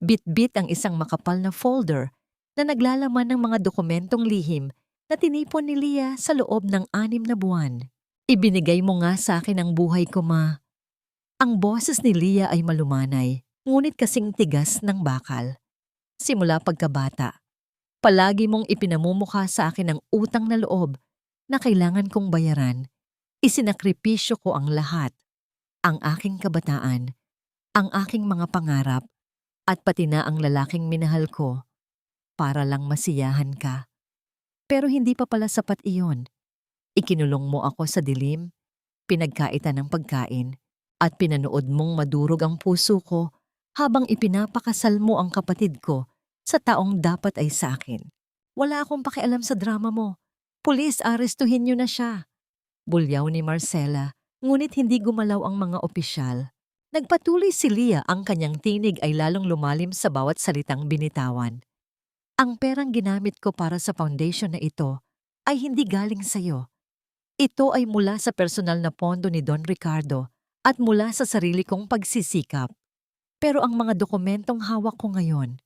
Bit-bit ang isang makapal na folder na naglalaman ng mga dokumentong lihim na tinipon ni Leah sa loob ng 6 na buwan. Ibinigay mo nga sa akin ang buhay ko, Ma. Ang boses ni Leah ay malumanay, ngunit kasing tigas ng bakal. Simula pagkabata, palagi mong ipinamumukha sa akin ang utang na loob na kailangan kong bayaran. Isinakripisyo ko ang lahat, ang aking kabataan, ang aking mga pangarap, at pati na ang lalaking minahal ko para lang masiyahan ka. Pero hindi pa pala sapat iyon. Ikinulong mo ako sa dilim, pinagkaitan ng pagkain, at pinanood mong madurog ang puso ko habang ipinapakasal mo ang kapatid ko sa taong dapat ay sa akin. Wala akong pakialam sa drama mo. Pulis, arestuhin niyo na siya. Bulyaw ni Marcela, ngunit hindi gumalaw ang mga opisyal. Nagpatuloy si Leah, ang kanyang tinig ay lalong lumalim sa bawat salitang binitawan. Ang perang ginamit ko para sa foundation na ito ay hindi galing sa'yo. Ito ay mula sa personal na pondo ni Don Ricardo at mula sa sarili kong pagsisikap. Pero ang mga dokumentong hawak ko ngayon,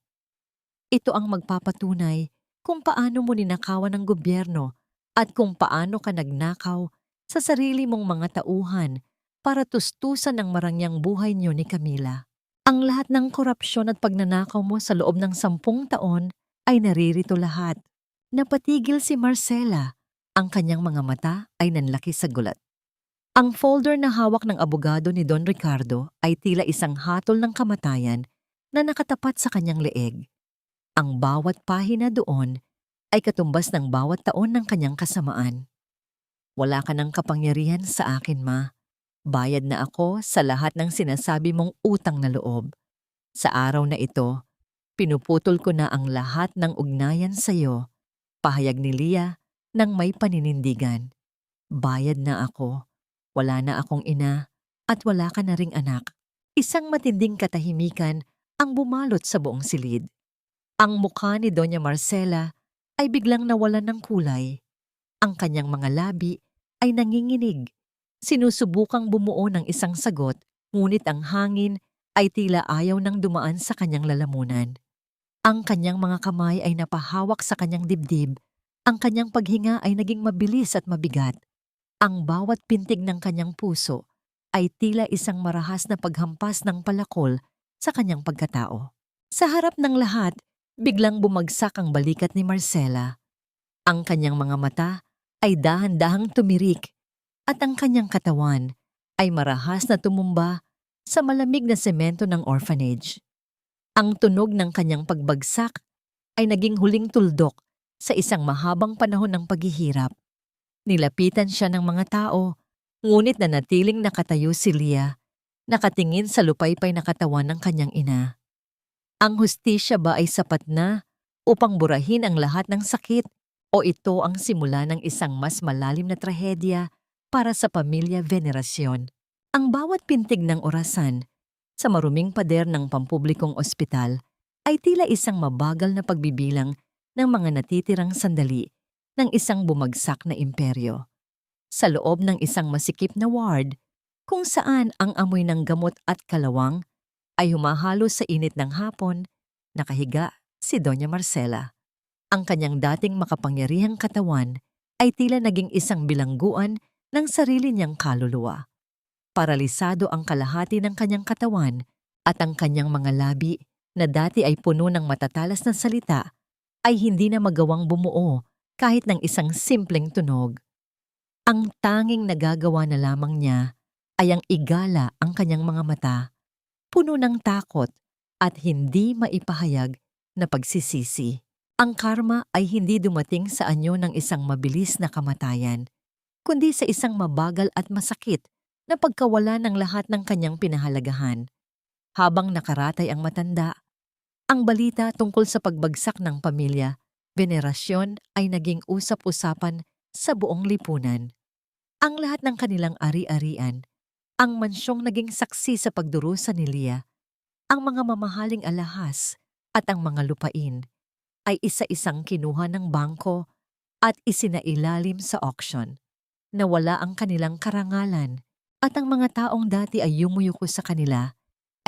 ito ang magpapatunay kung paano mo ninakawan ng gobyerno at kung paano ka nagnakaw sa sarili mong mga tauhan para tustusan ang marangyang buhay niyo ni Camila. Ang lahat ng korupsyon at pagnanakaw mo sa loob ng 10 taon ay naririto lahat. Napatigil si Marcela. Ang kanyang mga mata ay nanlaki sa gulat. Ang folder na hawak ng abogado ni Don Ricardo ay tila isang hatol ng kamatayan na nakatapat sa kanyang leeg. Ang bawat pahina doon ay katumbas ng bawat taon ng kanyang kasamaan. Wala ka ng kapangyarihan sa akin, Ma. Bayad na ako sa lahat ng sinasabi mong utang na loob. Sa araw na ito, pinuputol ko na ang lahat ng ugnayan sa iyo. Pahayag ni Leah nang may paninindigan. Bayad na ako. Wala na akong ina at wala ka na ring anak. Isang matinding katahimikan ang bumalot sa buong silid. Ang mukha ni Doña Marcela ay biglang nawalan ng kulay. Ang kanyang mga labi ay nanginginig. Sinusubukang bumuo ng isang sagot, ngunit ang hangin ay tila ayaw nang dumaan sa kanyang lalamunan. Ang kanyang mga kamay ay napahawak sa kanyang dibdib. Ang kanyang paghinga ay naging mabilis at mabigat. Ang bawat pintig ng kanyang puso ay tila isang marahas na paghampas ng palakol sa kanyang pagkatao. Sa harap ng lahat, biglang bumagsak ang balikat ni Marcela. Ang kanyang mga mata ay dahan-dahang tumirik at ang kanyang katawan ay marahas na tumumba sa malamig na semento ng orphanage. Ang tunog ng kanyang pagbagsak ay naging huling tuldok sa isang mahabang panahon ng paghihirap. Nilapitan siya ng mga tao, ngunit nanatiling nakatayo si Leah, nakatingin sa lupaypay na katawan ng kanyang ina. Ang hustisya ba ay sapat na upang burahin ang lahat ng sakit o ito ang simula ng isang mas malalim na trahedya para sa pamilya Veneracion? Ang bawat pintig ng orasan sa maruming pader ng pampublikong ospital ay tila isang mabagal na pagbibilang ng mga natitirang sandali ng isang bumagsak na imperyo. Sa loob ng isang masikip na ward, kung saan ang amoy ng gamot at kalawang ay humahalo sa init ng hapon, nakahiga si Doña Marcela. Ang kanyang dating makapangyarihang katawan ay tila naging isang bilangguan ng sarili niyang kaluluwa. Paralisado ang kalahati ng kanyang katawan at ang kanyang mga labi na dati ay puno ng matatalas na salita ay hindi na magawang bumuo kahit ng isang simpleng tunog. Ang tanging nagagawa na lamang niya ay ang igala ang kanyang mga mata, puno ng takot at hindi maipahayag na pagsisisi. Ang karma ay hindi dumating sa anyo ng isang mabilis na kamatayan, kundi sa isang mabagal at masakit na pagkawala ng lahat ng kanyang pinahalagahan. Habang nakaratay ang matanda, ang balita tungkol sa pagbagsak ng pamilya Veneracion ay naging usap-usapan sa buong lipunan. Ang lahat ng kanilang ari-arian, ang mansyong naging saksi sa pagdurusa ni Leah, ang mga mamahaling alahas at ang mga lupain ay isa-isang kinuha ng bangko at isinailalim sa auction. Nawala ang kanilang karangalan at ang mga taong dati ay yumuyuko sa kanila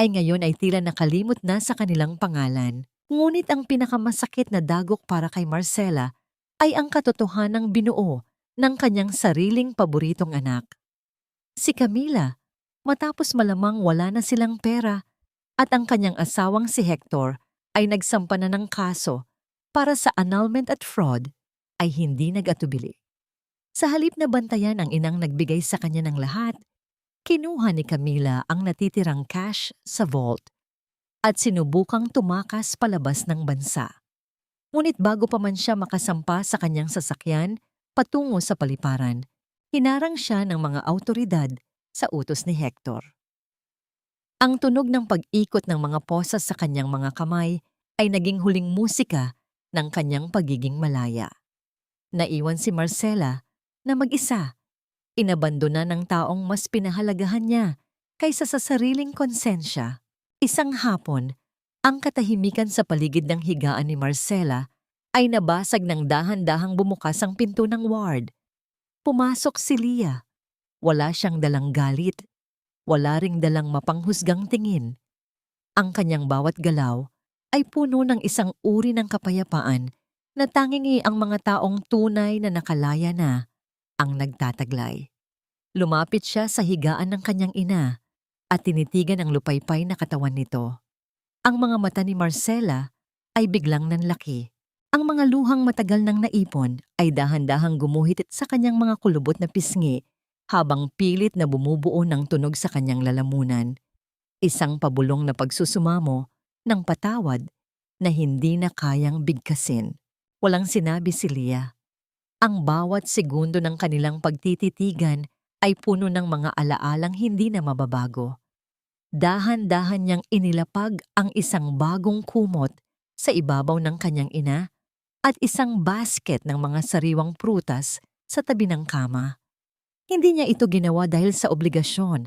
ay ngayon ay tila nakalimot na sa kanilang pangalan. Ngunit ang pinakamasakit na dagok para kay Marcela ay ang katotohanang binuo ng kanyang sariling paboritong anak. Si Camila, matapos malamang wala na silang pera at ang kanyang asawang si Hector ay nagsampa na ng kaso para sa annulment at fraud, ay hindi nag-atubili. Sa halip na bantayan ang inang nagbigay sa kanya ng lahat, kinuha ni Camila ang natitirang cash sa vault at sinubukang tumakas palabas ng bansa. Ngunit bago pa man siya makasampa sa kanyang sasakyan patungo sa paliparan, hinarang siya ng mga awtoridad sa utos ni Hector. Ang tunog ng pag-ikot ng mga posas sa kanyang mga kamay ay naging huling musika ng kanyang pagiging malaya. Naiwan si Marcela na mag-isa. Inabandona ng taong mas pinahalagahan niya kaysa sa sariling konsensya. Isang hapon, ang katahimikan sa paligid ng higaan ni Marcela ay nabasag ng dahan-dahang bumukas ang pinto ng ward. Pumasok si Leah. Wala siyang dalang galit. Wala ring dalang mapanghusgang tingin. Ang kanyang bawat galaw ay puno ng isang uri ng kapayapaan na tanging ang mga taong tunay na nakalaya na ang nagtataglay. Lumapit siya sa higaan ng kanyang ina at tinitigan ang lupaypay na katawan nito. Ang mga mata ni Marcela ay biglang nanlaki. Ang mga luhang matagal nang naipon ay dahan-dahang gumuhit sa kanyang mga kulubot na pisngi habang pilit na bumubuo ng tunog sa kanyang lalamunan. Isang pabulong na pagsusumamo ng patawad na hindi na kayang bigkasin. Walang sinabi si Leah. Ang bawat segundo ng kanilang pagtititigan ay puno ng mga alaalang hindi na mababago. Dahan-dahan niyang inilapag ang isang bagong kumot sa ibabaw ng kanyang ina at isang basket ng mga sariwang prutas sa tabi ng kama. Hindi niya ito ginawa dahil sa obligasyon,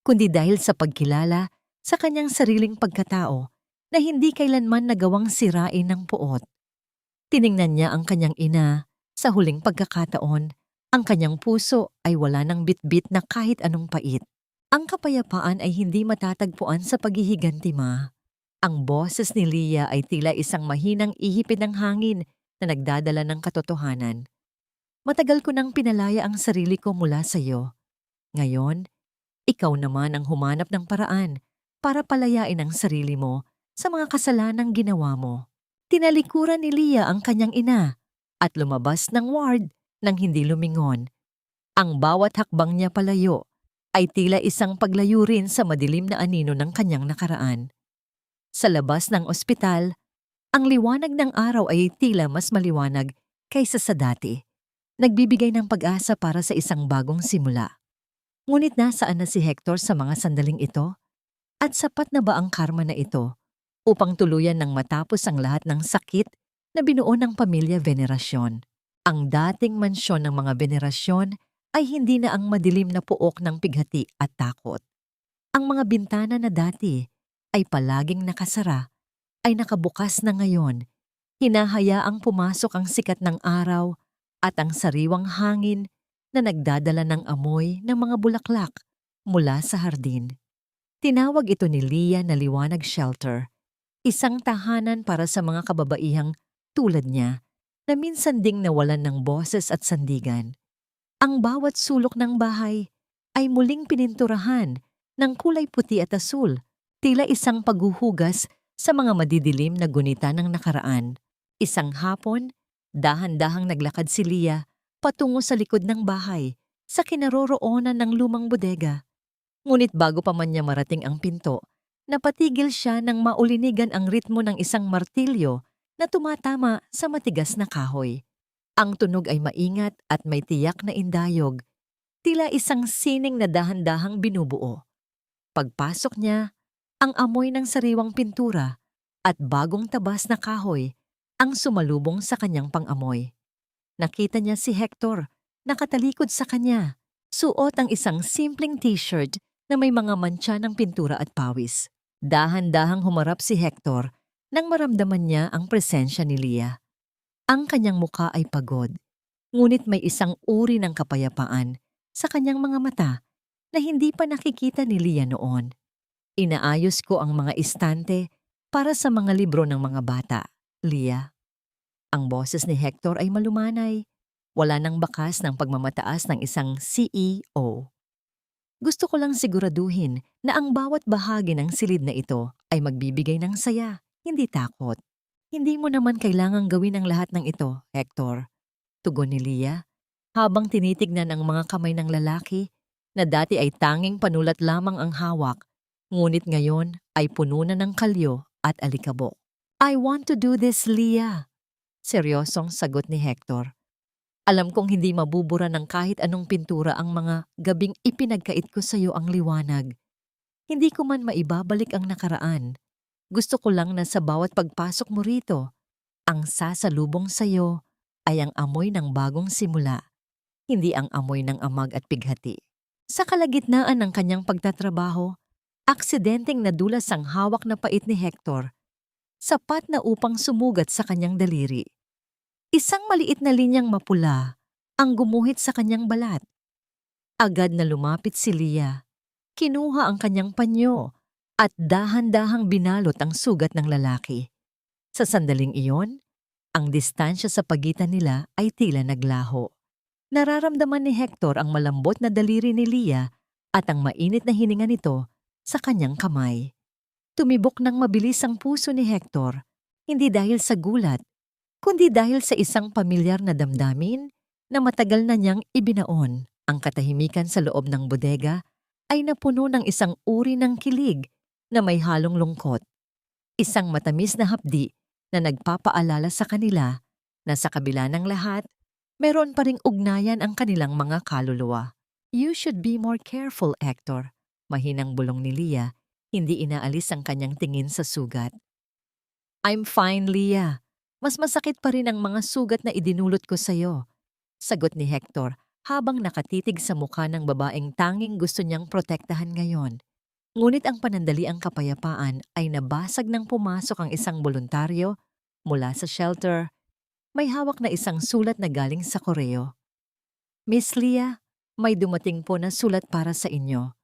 kundi dahil sa pagkilala sa kanyang sariling pagkatao na hindi kailanman nagawang sirain ng puot. Tiningnan niya ang kanyang ina sa huling pagkakataon. Ang kanyang puso ay wala ng bitbit na kahit anong pait. Ang kapayapaan ay hindi matatagpuan sa paghihiganti, ma. Ang boses ni Leah ay tila isang mahinang ihipid ng hangin na nagdadala ng katotohanan. Matagal ko nang pinalaya ang sarili ko mula sa iyo. Ngayon, ikaw naman ang humanap ng paraan para palayain ang sarili mo sa mga kasalanang ginawa mo. Tinalikuran ni Leah ang kanyang ina at lumabas ng ward nang hindi lumingon. Ang bawat hakbang niya palayo ay tila isang paglayo rin sa madilim na anino ng kanyang nakaraan. Sa labas ng ospital, ang liwanag ng araw ay tila mas maliwanag kaysa sa dati. Nagbibigay ng pag-asa para sa isang bagong simula. Ngunit nasaan na si Hector sa mga sandaling ito? At sapat na ba ang karma na ito upang tuluyan ng matapos ang lahat ng sakit na binuo ng pamilya Venerasyon? Ang dating mansyon ng mga Venerasyon ay hindi na ang madilim na puok ng pighati at takot. Ang mga bintana na dati ay palaging nakasara ay nakabukas na ngayon. Hinahayaang pumasok ang sikat ng araw at ang sariwang hangin na nagdadala ng amoy ng mga bulaklak mula sa hardin. Tinawag ito ni Leah na liwanag shelter, isang tahanan para sa mga kababaihang tulad niya na minsan ding nawalan ng boses at sandigan. Ang bawat sulok ng bahay ay muling pininturahan ng kulay puti at asul, tila isang paghuhugas sa mga madidilim na gunita ng nakaraan. Isang hapon, dahan-dahang naglakad si Leah patungo sa likod ng bahay sa kinaroroonan ng lumang bodega. Ngunit bago pa man niya marating ang pinto, napatigil siya nang maulinigan ang ritmo ng isang martilyo na tumatama sa matigas na kahoy. Ang tunog ay maingat at may tiyak na indayog, tila isang sining na dahan-dahang binubuo. Pagpasok niya, ang amoy ng sariwang pintura at bagong tabas na kahoy ang sumalubong sa kanyang pang-amoy. Nakita niya si Hector, nakatalikod sa kanya, suot ang isang simpleng t-shirt na may mga mantsa ng pintura at pawis. Dahan-dahang humarap si Hector nang maramdaman niya ang presensya ni Leah. Ang kanyang muka ay pagod, ngunit may isang uri ng kapayapaan sa kanyang mga mata na hindi pa nakikita ni Leah noon. Inaayos ko ang mga istante para sa mga libro ng mga bata, Leah. Ang boses ni Hector ay malumanay, Wala nang bakas ng pagmamataas ng isang CEO. Gusto ko lang siguraduhin na ang bawat bahagi ng silid na ito ay magbibigay ng saya, hindi takot. Hindi mo naman kailangang gawin ang lahat ng ito, Hector. Tugon ni Leah, habang tinitignan ang mga kamay ng lalaki na dati ay tanging panulat lamang ang hawak, ngunit ngayon ay puno na ng kalyo at alikabok. I want to do this, Leah. Seryosong sagot ni Hector. Alam kong hindi mabubura ng kahit anong pintura ang mga gabing ipinagkait ko sa iyo ang liwanag. Hindi ko man maibabalik ang nakaraan. Gusto ko lang na sa bawat pagpasok mo rito, ang sasalubong sa iyo ay ang amoy ng bagong simula, hindi ang amoy ng amag at pighati. Sa kalagitnaan ng kanyang pagtatrabaho, aksidenteng nadulas ang hawak na pait ni Hector, sapat na upang sumugat sa kanyang daliri. Isang maliit na linyang mapula ang gumuhit sa kanyang balat. Agad na lumapit si Leah. Kinuha ang kanyang panyo at dahan-dahang binalot ang sugat ng lalaki. Sa sandaling iyon, ang distansya sa pagitan nila ay tila naglaho. Nararamdaman ni Hector ang malambot na daliri ni Leah at ang mainit na hininga nito sa kanyang kamay. Tumibok ng mabilis ang puso ni Hector, hindi dahil sa gulat, kundi dahil sa isang pamilyar na damdamin na matagal na niyang ibinaon. Ang katahimikan sa loob ng bodega ay napuno ng isang uri ng kilig na may halong lungkot. Isang matamis na hapdi na nagpapaalala sa kanila na sa kabila ng lahat, meron pa ring ugnayan ang kanilang mga kaluluwa. You should be more careful, Hector. Mahinang bulong ni Leah, hindi inaalis ang kanyang tingin sa sugat. I'm fine, Leah. Mas masakit pa rin ang mga sugat na idinulot ko sa'yo, sagot ni Hector habang nakatitig sa mukha ng babaeng tanging gusto niyang protektahan ngayon. Ngunit ang panandaliang kapayapaan ay nabasag nang pumasok ang isang boluntaryo mula sa shelter. May hawak na isang sulat na galing sa koreo. Miss Leah, may dumating po na sulat para sa inyo.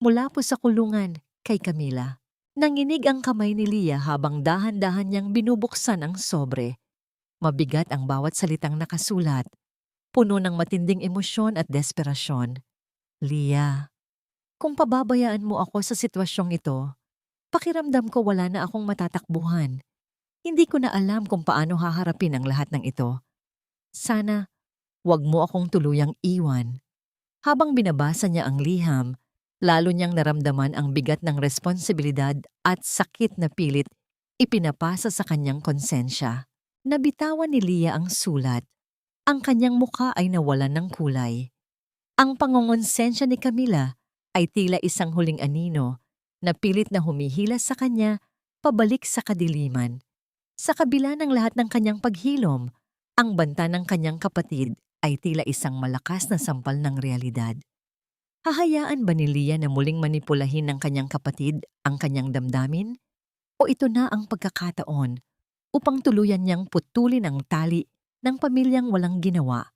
Mula po sa kulungan, kay Camila. Nanginig ang kamay ni Leah habang dahan-dahan niyang binubuksan ang sobre. Mabigat ang bawat salitang nakasulat, puno ng matinding emosyon at desperasyon. Leah, kung pababayaan mo ako sa sitwasyong ito, pakiramdam ko wala na akong matatakbuhan. Hindi ko na alam kung paano haharapin ang lahat ng ito. Sana, wag mo akong tuluyang iwan. Habang binabasa niya ang liham, lalo niyang naramdaman ang bigat ng responsibilidad at sakit na pilit ipinapasa sa kanyang konsensya. Nabitawan ni Leah ang sulat. Ang kanyang mukha ay nawalan ng kulay. Ang pangongonsensya ni Camila ay tila isang huling anino na pilit na humihila sa kanya pabalik sa kadiliman. Sa kabila ng lahat ng kanyang paghilom, ang banta ng kanyang kapatid ay tila isang malakas na sampal ng realidad. Hahayaan ba ni Leah na muling manipulahin ng kanyang kapatid ang kanyang damdamin? O ito na ang pagkakataon upang tuluyan niyang putulin ang tali ng pamilyang walang ginawa,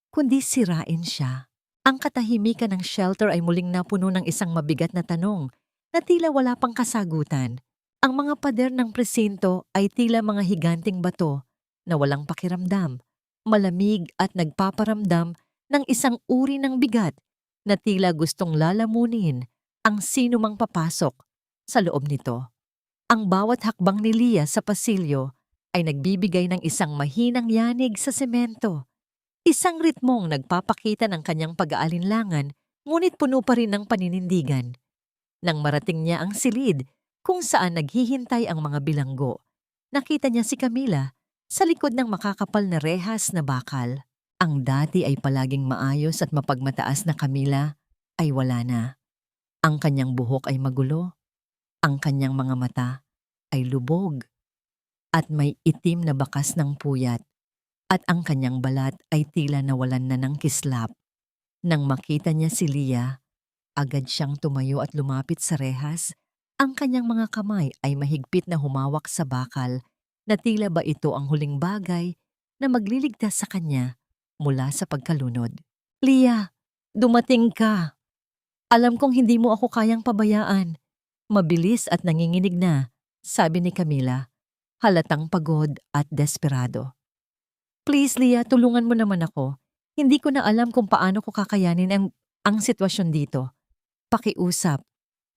kundi sirain siya? Ang katahimikan ng shelter ay muling napuno ng isang mabigat na tanong na tila wala pang kasagutan. Ang mga pader ng presinto ay tila mga higanting bato na walang pakiramdam, malamig at nagpaparamdam ng isang uri ng bigat na tila gustong lalamunin ang sino mang papasok sa loob nito. Ang bawat hakbang ni Leah sa pasilyo ay nagbibigay ng isang mahinang yanig sa semento. Isang ritmong nagpapakita ng kanyang pag-aalinlangan, ngunit puno pa rin ng paninindigan. Nang marating niya ang silid kung saan naghihintay ang mga bilanggo, nakita niya si Camila sa likod ng makakapal na rehas na bakal. Ang dati ay palaging maayos at mapagmataas na Camila ay wala na. Ang kanyang buhok ay magulo, ang kanyang mga mata ay lubog, at may itim na bakas ng puyat, at ang kanyang balat ay tila nawalan na ng kislap. Nang makita niya si Leah, agad siyang tumayo at lumapit sa rehas. Ang kanyang mga kamay ay mahigpit na humawak sa bakal na tila ba ito ang huling bagay na magliligtas sa kanya mula sa pagkalunod. Leah, dumating ka. Alam kong hindi mo ako kayang pabayaan. Mabilis at nanginginig na, sabi ni Camila, halatang pagod at desperado. Please, Leah, tulungan mo naman ako. Hindi ko na alam kung paano ko kakayanin ang sitwasyon dito. Pakiusap.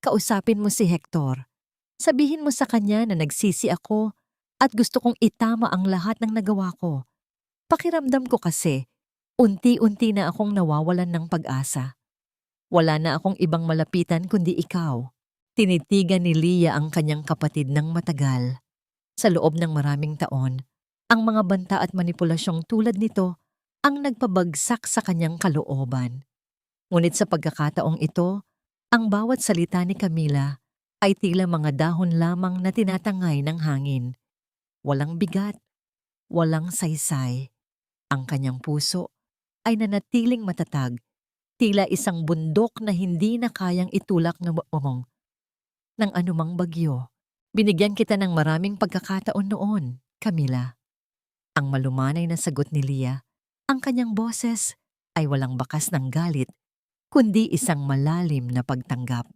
Kausapin mo si Hector. Sabihin mo sa kanya na nagsisi ako at gusto kong itama ang lahat ng nagawa ko. Pakiramdam ko kasi, unti-unti na akong nawawalan ng pag-asa. Wala na akong ibang malapitan kundi ikaw. Tinitigan ni Leah ang kanyang kapatid ng matagal. Sa loob ng maraming taon, ang mga banta at manipulasyong tulad nito ang nagpabagsak sa kanyang kalooban. Ngunit sa pagkakataong ito, ang bawat salita ni Camila ay tila mga dahon lamang na tinatangay ng hangin. Walang bigat, walang saysay. Ang kanyang puso ay nanatiling matatag, tila isang bundok na hindi na kayang itulak ng anumang bagyo. Binigyan kita ng maraming pagkakataon noon, Camila. Ang malumanay na sagot ni Leah, ang kanyang boses ay walang bakas ng galit, kundi isang malalim na pagtanggap.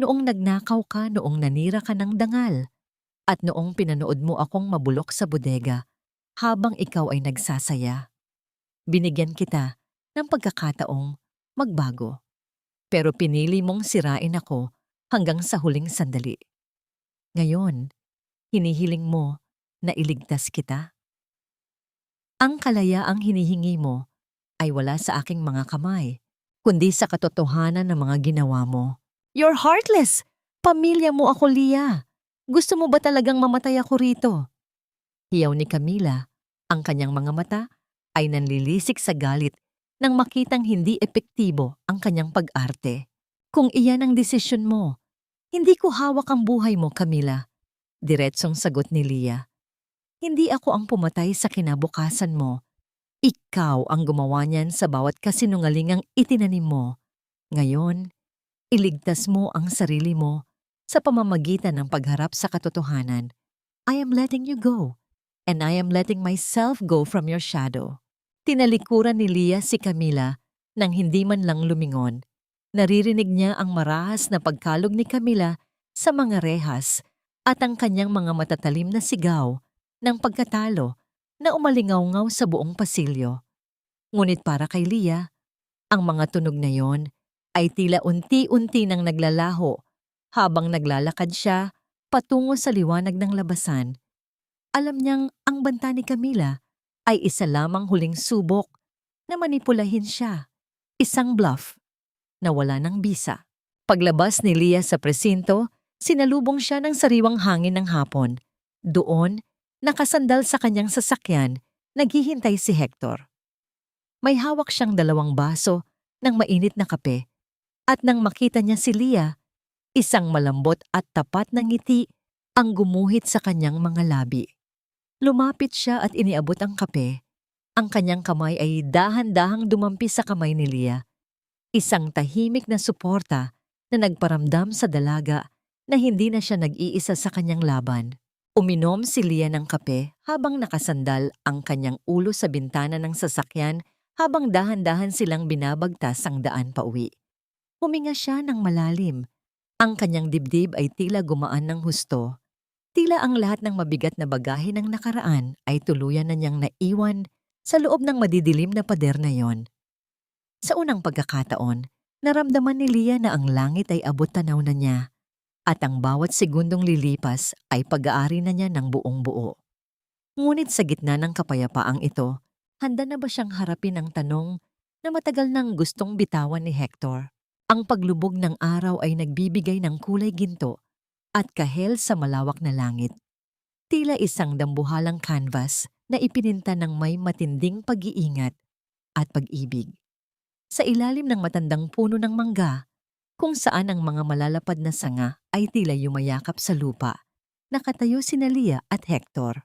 Noong nagnakaw ka, noong nanira ka ng dangal, at noong pinanood mo akong mabulok sa bodega habang ikaw ay nagsasaya. Binigyan kita ng pagkakataong magbago. Pero pinili mong sirain ako hanggang sa huling sandali. Ngayon, hinihiling mo na iligtas kita? Ang kalayaang hinihingi mo ay wala sa aking mga kamay, kundi sa katotohanan ng mga ginawa mo. You're heartless! Pamilya mo ako, Leah. Gusto mo ba talagang mamatay ako rito? Hiyaw ni Camila, ang kanyang mga mata ay nanlilisik sa galit nang makitang hindi epektibo ang kanyang pag-arte. Kung iyan ang desisyon mo, hindi ko hawak ang buhay mo, Camila. Diretsong sagot ni Leah. Hindi ako ang pumatay sa kinabukasan mo. Ikaw ang gumawa niyan sa bawat kasinungalingang itinanim mo. Ngayon, iligtas mo ang sarili mo sa pamamagitan ng pagharap sa katotohanan. I am letting you go, and I am letting myself go from your shadow. Tinalikuran ni Leah si Camila nang hindi man lang lumingon. Naririnig niya ang marahas na pagkalog ni Camila sa mga rehas at ang kanyang mga matatalim na sigaw ng pagkatalo na umalingaw-ngaw sa buong pasilyo. Ngunit para kay Leah, ang mga tunog na yon ay tila unti-unti nang naglalaho habang naglalakad siya patungo sa liwanag ng labasan. Alam niyang ang banta ni Camila ay isa lamang huling subok na manipulahin siya. Isang bluff na wala ng bisa. Paglabas ni Leah sa presinto, sinalubong siya ng sariwang hangin ng hapon. Doon, nakasandal sa kanyang sasakyan, naghihintay si Hector. May hawak siyang 2 baso ng mainit na kape. At nang makita niya si Leah, isang malambot at tapat na ngiti ang gumuhit sa kanyang mga labi. Lumapit siya at iniabot ang kape. Ang kanyang kamay ay dahan-dahang dumampi sa kamay ni Leah. Isang tahimik na suporta na nagparamdam sa dalaga na hindi na siya nag-iisa sa kanyang laban. Uminom si Leah ng kape habang nakasandal ang kanyang ulo sa bintana ng sasakyan habang dahan-dahan silang binabagtas ang daan pauwi. Huminga siya ng malalim. Ang kanyang dibdib ay tila gumaan ng husto. Tila ang lahat ng mabigat na bagahe ng nakaraan ay tuluyan na niyang naiwan sa loob ng madidilim na pader na yon. Sa unang pagkakataon, naramdaman ni Leah na ang langit ay abot tanaw na niya at ang bawat segundong lilipas ay pag-aari na niya ng buong buo. Ngunit sa gitna ng kapayapaang ito, handa na ba siyang harapin ang tanong na matagal nang gustong bitawan ni Hector? Ang paglubog ng araw ay nagbibigay ng kulay ginto at kahel sa malawak na langit. Tila isang dambuhalang canvas na ipininta ng may matinding pag-iingat at pag-ibig. Sa ilalim ng matandang puno ng mangga, kung saan ang mga malalapad na sanga ay tila yumayakap sa lupa, nakatayo sina Leah at Hector.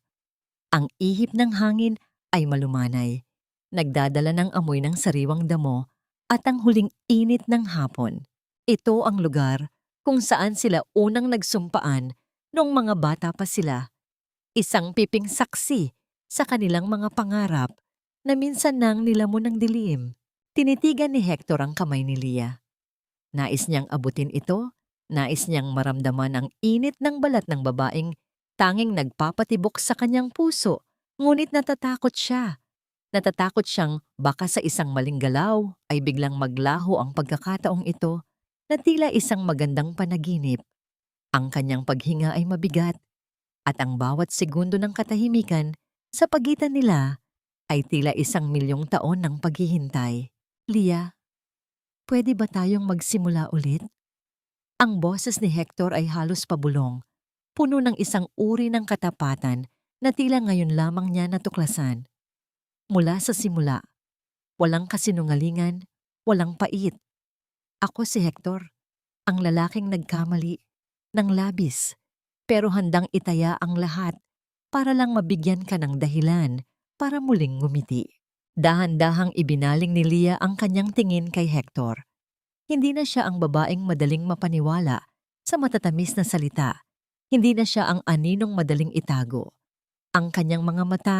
Ang ihip ng hangin ay malumanay, nagdadala ng amoy ng sariwang damo at ang huling init ng hapon. Ito ang lugar kung saan sila unang nagsumpaan noong mga bata pa sila. Isang piping saksi sa kanilang mga pangarap na minsan nang nilamon ng dilim. Tinitigan ni Hector ang kamay ni Leah. Nais niyang abutin ito, nais niyang maramdaman ang init ng balat ng babaeng tanging nagpapatibok sa kanyang puso Ngunit natatakot siya. Natatakot siyang baka sa isang maling galaw ay biglang maglaho ang pagkakataong ito na tila isang magandang panaginip. Ang kanyang paghinga ay mabigat at ang bawat segundo ng katahimikan sa pagitan nila ay tila 1,000,000 taon ng paghihintay. Lia, pwede ba tayong magsimula ulit? Ang boses ni Hector ay halos pabulong, puno ng isang uri ng katapatan na tila ngayon lamang niya natuklasan. Mula sa simula, walang kasinungalingan, walang pait. Ako si Hector, ang lalaking nagkamali ng labis, pero handang itaya ang lahat para lang mabigyan ka ng dahilan para muling ngumiti. Dahan-dahang ibinaling ni Lia ang kanyang tingin kay Hector. Hindi na siya ang babaeng madaling mapaniwala sa matatamis na salita. Hindi na siya ang aninong madaling itago. Ang kanyang mga mata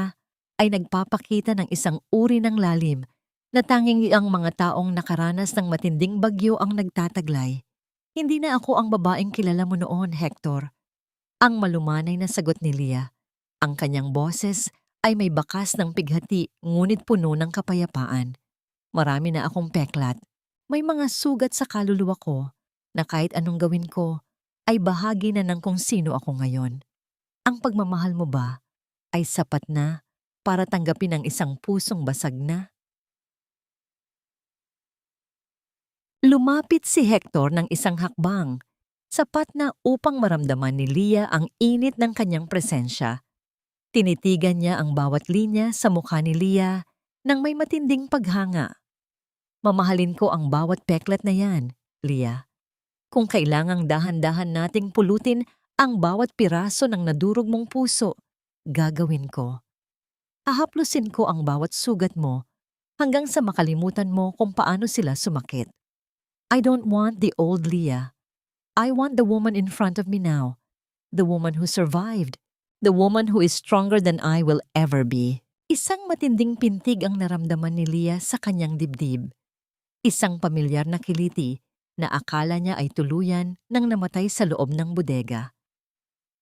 ay nagpapakita ng isang uri ng lalim na tanging ang mga taong nakaranas ng matinding bagyo ang nagtataglay. Hindi na ako ang babaeng kilala mo noon, Hector. Ang malumanay na sagot ni Lia. Ang kanyang boses ay may bakas ng pighati ngunit puno ng kapayapaan. Marami na akong peklat. May mga sugat sa kaluluwa ko na kahit anong gawin ko ay bahagi na ng kung sino ako ngayon. Ang pagmamahal mo ba ay sapat na para tanggapin ang isang pusong basag na? Lumapit si Hector ng isang hakbang, sapat na upang maramdaman ni Lia ang init ng kanyang presensya. Tinitigan niya ang bawat linya sa mukha ni Lia nang may matinding paghanga. Mamahalin ko ang bawat peklat na yan, Lia. Kung kailangang dahan-dahan nating pulutin ang bawat piraso ng nadurog mong puso, gagawin ko. Hahaplusin ko ang bawat sugat mo hanggang sa makalimutan mo kung paano sila sumakit. I don't want the old Lia. I want the woman in front of me now. The woman who survived. The woman who is stronger than I will ever be. Isang matinding pintig ang naramdaman ni Lia sa kanyang dibdib. Isang pamilyar na kiliti na akala niya ay tuluyan nang namatay sa loob ng bodega.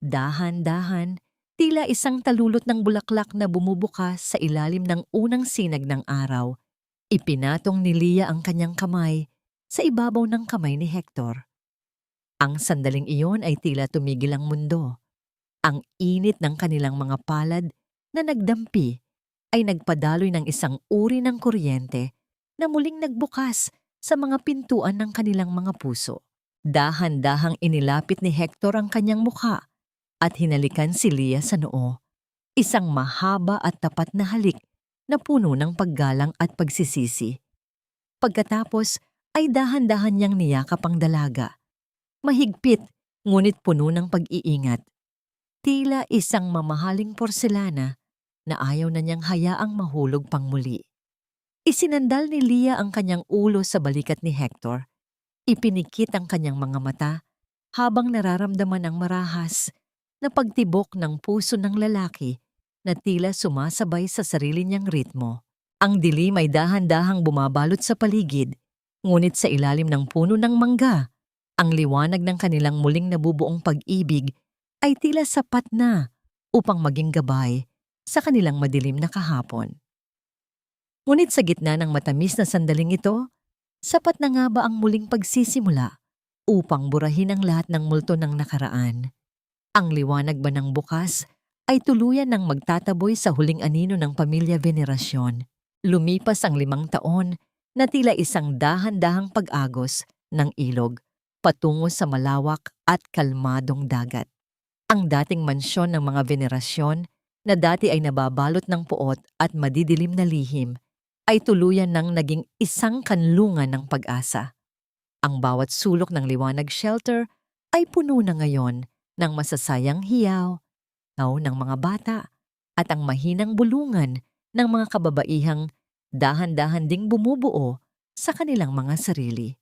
Dahan-dahan, tila isang talulot ng bulaklak na bumubukas sa ilalim ng unang sinag ng araw. Ipinatong ni Lia ang kanyang kamay sa ibabaw ng kamay ni Hector. Ang sandaling iyon ay tila tumigil ang mundo. Ang init ng kanilang mga palad na nagdampi ay nagpadaloy ng isang uri ng kuryente na muling nagbukas sa mga pintuan ng kanilang mga puso. Dahan-dahang inilapit ni Hector ang kanyang mukha at hinalikan si Lia sa noo. Isang mahaba at tapat na halik na puno ng paggalang at pagsisisi. Pagkatapos ay dahan-dahan niyang niyakap ang dalaga. Mahigpit ngunit puno ng pag-iingat. Tila isang mamahaling porselana na ayaw na niyang hayaang mahulog pang muli. Isinandal ni Lia ang kanyang ulo sa balikat ni Hector. Ipinikit ang kanyang mga mata habang nararamdaman ang marahas na pagtibok ng puso ng lalaki na tila sumasabay sa sarili niyang ritmo. Ang dilim ay dahan-dahang bumabalot sa paligid, ngunit sa ilalim ng puno ng mangga, ang liwanag ng kanilang muling nabubuong pag-ibig ay tila sapat na upang maging gabay sa kanilang madilim na kahapon. Ngunit sa gitna ng matamis na sandaling ito, sapat na nga ba ang muling pagsisimula upang burahin ang lahat ng multo ng nakaraan? Ang liwanag ba ng bukas ay tuluyan ng magtataboy sa huling anino ng pamilya Venerasyon? Lumipas ang 5 taon na tila isang dahan-dahang pag-agos ng ilog patungo sa malawak at kalmadong dagat. Ang dating mansyon ng mga Venerasyon na dati ay nababalot ng puot at madidilim na lihim ay tuluyan ng naging isang kanlungan ng pag-asa. Ang bawat sulok ng liwanag shelter ay puno na ngayon ng masasayang hiyaw, ng mga bata, at ang mahinang bulungan ng mga kababaihang dahan-dahan ding bumubuo sa kanilang mga sarili.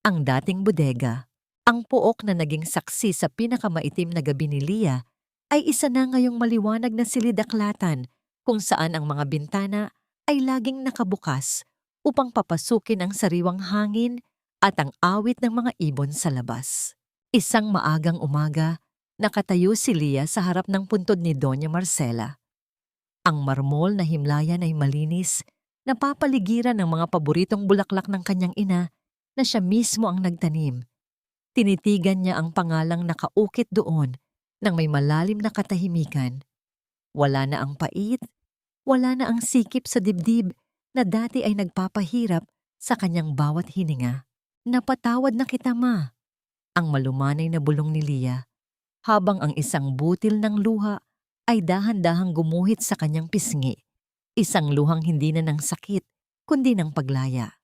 Ang dating bodega, ang pook na naging saksi sa pinakamaitim na gabi ni Lia, ay isa na ngayong maliwanag na silid-aklatan kung saan ang mga bintana ay laging nakabukas upang papasukin ang sariwang hangin at ang awit ng mga ibon sa labas. Isang maagang umaga, nakatayo si Lia sa harap ng puntod ni Doña Marcela. Ang marmol na himlayan ay malinis, napapaligiran ng mga paboritong bulaklak ng kanyang ina na siya mismo ang nagtanim. Tinitigan niya ang pangalang nakaukit doon ng may malalim na katahimikan. Wala na ang pait, wala na ang sikip sa dibdib na dati ay nagpapahirap sa kanyang bawat hininga. Napatawad na kita, ma, ang malumanay na bulong ni Leah, habang ang isang butil ng luha ay dahan-dahang gumuhit sa kanyang pisngi. Isang luhang hindi na ng sakit, kundi ng paglaya.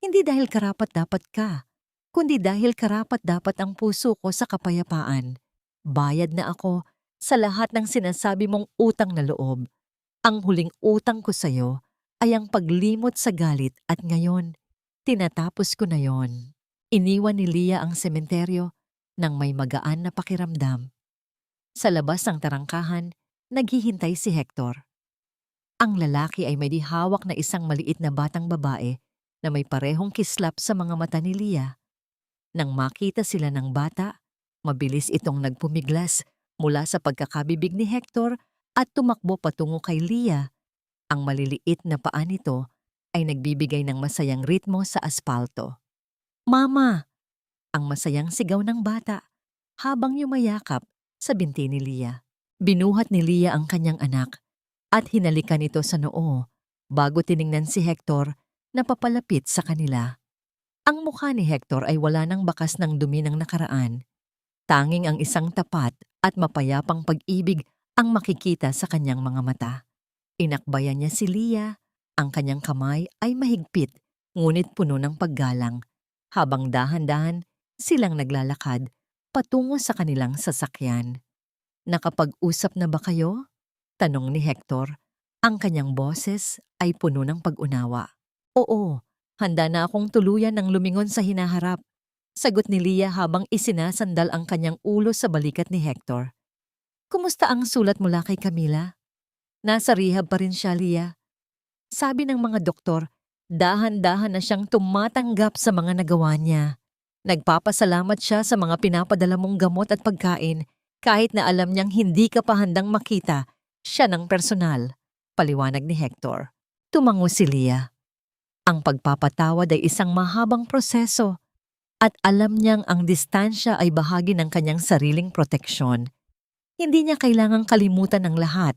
Hindi dahil karapat-dapat ka, kundi dahil karapat-dapat ang puso ko sa kapayapaan. Bayad na ako sa lahat ng sinasabi mong utang na loob. Ang huling utang ko sa'yo ay ang paglimot sa galit at ngayon, tinatapos ko na yon. Iniwan ni Leah ang sementeryo nang may magaan na pakiramdam. Sa labas ng tarangkahan, naghihintay si Hector. Ang lalaki ay may dihawak na isang maliit na batang babae na may parehong kislap sa mga mata ni Leah. Nang makita sila ng bata, mabilis itong nagpumiglas mula sa pagkakabibig ni Hector at tumakbo patungo kay Leah. Ang maliliit na paa nito ay nagbibigay ng masayang ritmo sa aspalto. "Mama!" ang masayang sigaw ng bata habang yumayakap sa binti ni Leah. Binuhat ni Leah ang kanyang anak at hinalikan ito sa noo bago tiningnan si Hector na papalapit sa kanila. Ang mukha ni Hector ay wala ng bakas ng dumi ng nakaraan. Tanging ang isang tapat at mapayapang pag-ibig ang makikita sa kanyang mga mata. Inakbayan niya si Leah, ang kanyang kamay ay mahigpit ngunit puno ng paggalang, habang dahan-dahan silang naglalakad patungo sa kanilang sasakyan. "Nakapag-usap na ba kayo?" tanong ni Hector. Ang kanyang boses ay puno ng pag-unawa. "Oo, handa na akong tuluyan ng lumingon sa hinaharap," sagot ni Leah habang isinasandal ang kanyang ulo sa balikat ni Hector. "Kumusta ang sulat mula kay Camila?" "Nasa rehab pa rin siya, Leah. Sabi ng mga doktor, dahan-dahan na siyang tumatanggap sa mga nagawa niya. Nagpapasalamat siya sa mga pinapadala mong gamot at pagkain kahit na alam niyang hindi ka pa handang makita siya ng personal," paliwanag ni Hector. Tumango si Leah. Ang pagpapatawad ay isang mahabang proseso at alam niyang ang distansya ay bahagi ng kanyang sariling proteksyon. Hindi niya kailangang kalimutan ang lahat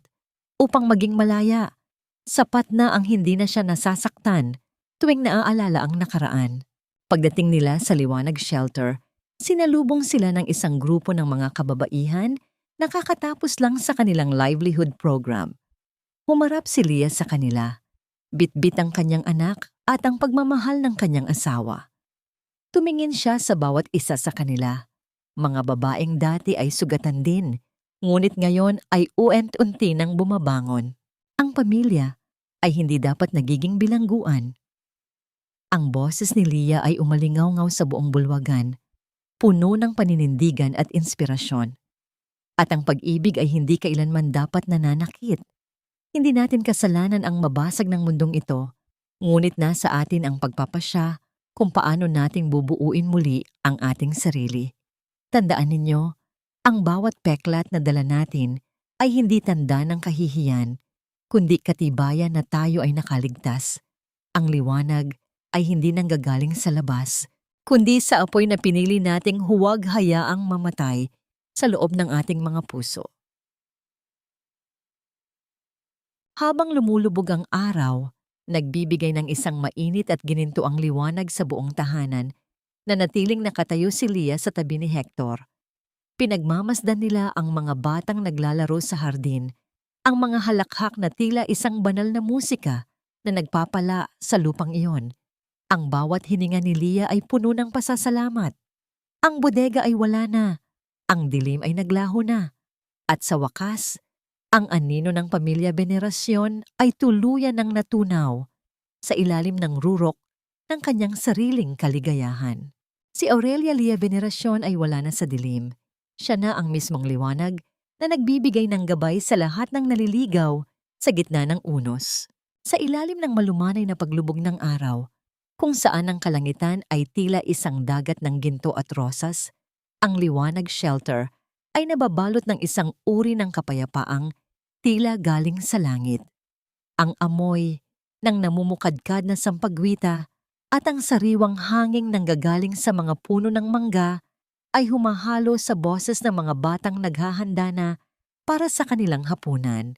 upang maging malaya. Sapat na ang hindi na siya nasasaktan tuwing naaalala ang nakaraan. Pagdating nila sa Liwanag Shelter, sinalubong sila ng isang grupo ng mga kababaihan na kakatapos lang sa kanilang livelihood program. Humarap si Leah sa kanila. Bitbit ang kanyang anak at ang pagmamahal ng kanyang asawa. Tumingin siya sa bawat isa sa kanila. Mga babaeng dati ay sugatan din, ngunit ngayon ay uent-unti nang bumabangon. Ang pamilya ay hindi dapat nagiging bilangguan. Ang boses ni Leah ay umalingaw-ngaw sa buong bulwagan, puno ng paninindigan at inspirasyon. At ang pag-ibig ay hindi kailanman dapat nananakit. Hindi natin kasalanan ang mabasag ng mundong ito, ngunit nasa atin ang pagpapasya kung paano nating bubuuin muli ang ating sarili. Tandaan ninyo, ang bawat peklat na dala natin ay hindi tanda ng kahihiyan, kundi katibayan na tayo ay nakaligtas. Ang liwanag ay hindi nanggagaling sa labas, kundi sa apoy na pinili nating huwag hayaang mamatay sa loob ng ating mga puso. Habang lumulubog ang araw, nagbibigay ng isang mainit at ginintuang liwanag sa buong tahanan, nanatiling nakatayo si Leah sa tabi ni Hector. Pinagmamasdan nila ang mga batang naglalaro sa hardin, ang mga halakhak na tila isang banal na musika na nagpapala sa lupang iyon. Ang bawat hininga ni Leah ay puno ng pasasalamat. Ang bodega ay wala na, ang dilim ay naglaho na, at sa wakas, ang anino ng pamilya Venerasyon ay tuluyan ng natunaw sa ilalim ng rurok ng kanyang sariling kaligayahan. Si Aurelia Leah Venerasyon ay wala na sa dilim. Siya na ang mismong liwanag na nagbibigay ng gabay sa lahat ng naliligaw sa gitna ng unos. Sa ilalim ng malumanay na paglubog ng araw, kung saan ang kalangitan ay tila isang dagat ng ginto at rosas, ang Liwanag Shelter ay nababalot ng isang uri ng kapayapaang tila galing sa langit. Ang amoy ng namumukadkad na sampagwita at ang sariwang hanging nanggagaling sa mga puno ng mangga ay humahalo sa boses ng mga batang naghahanda na para sa kanilang hapunan.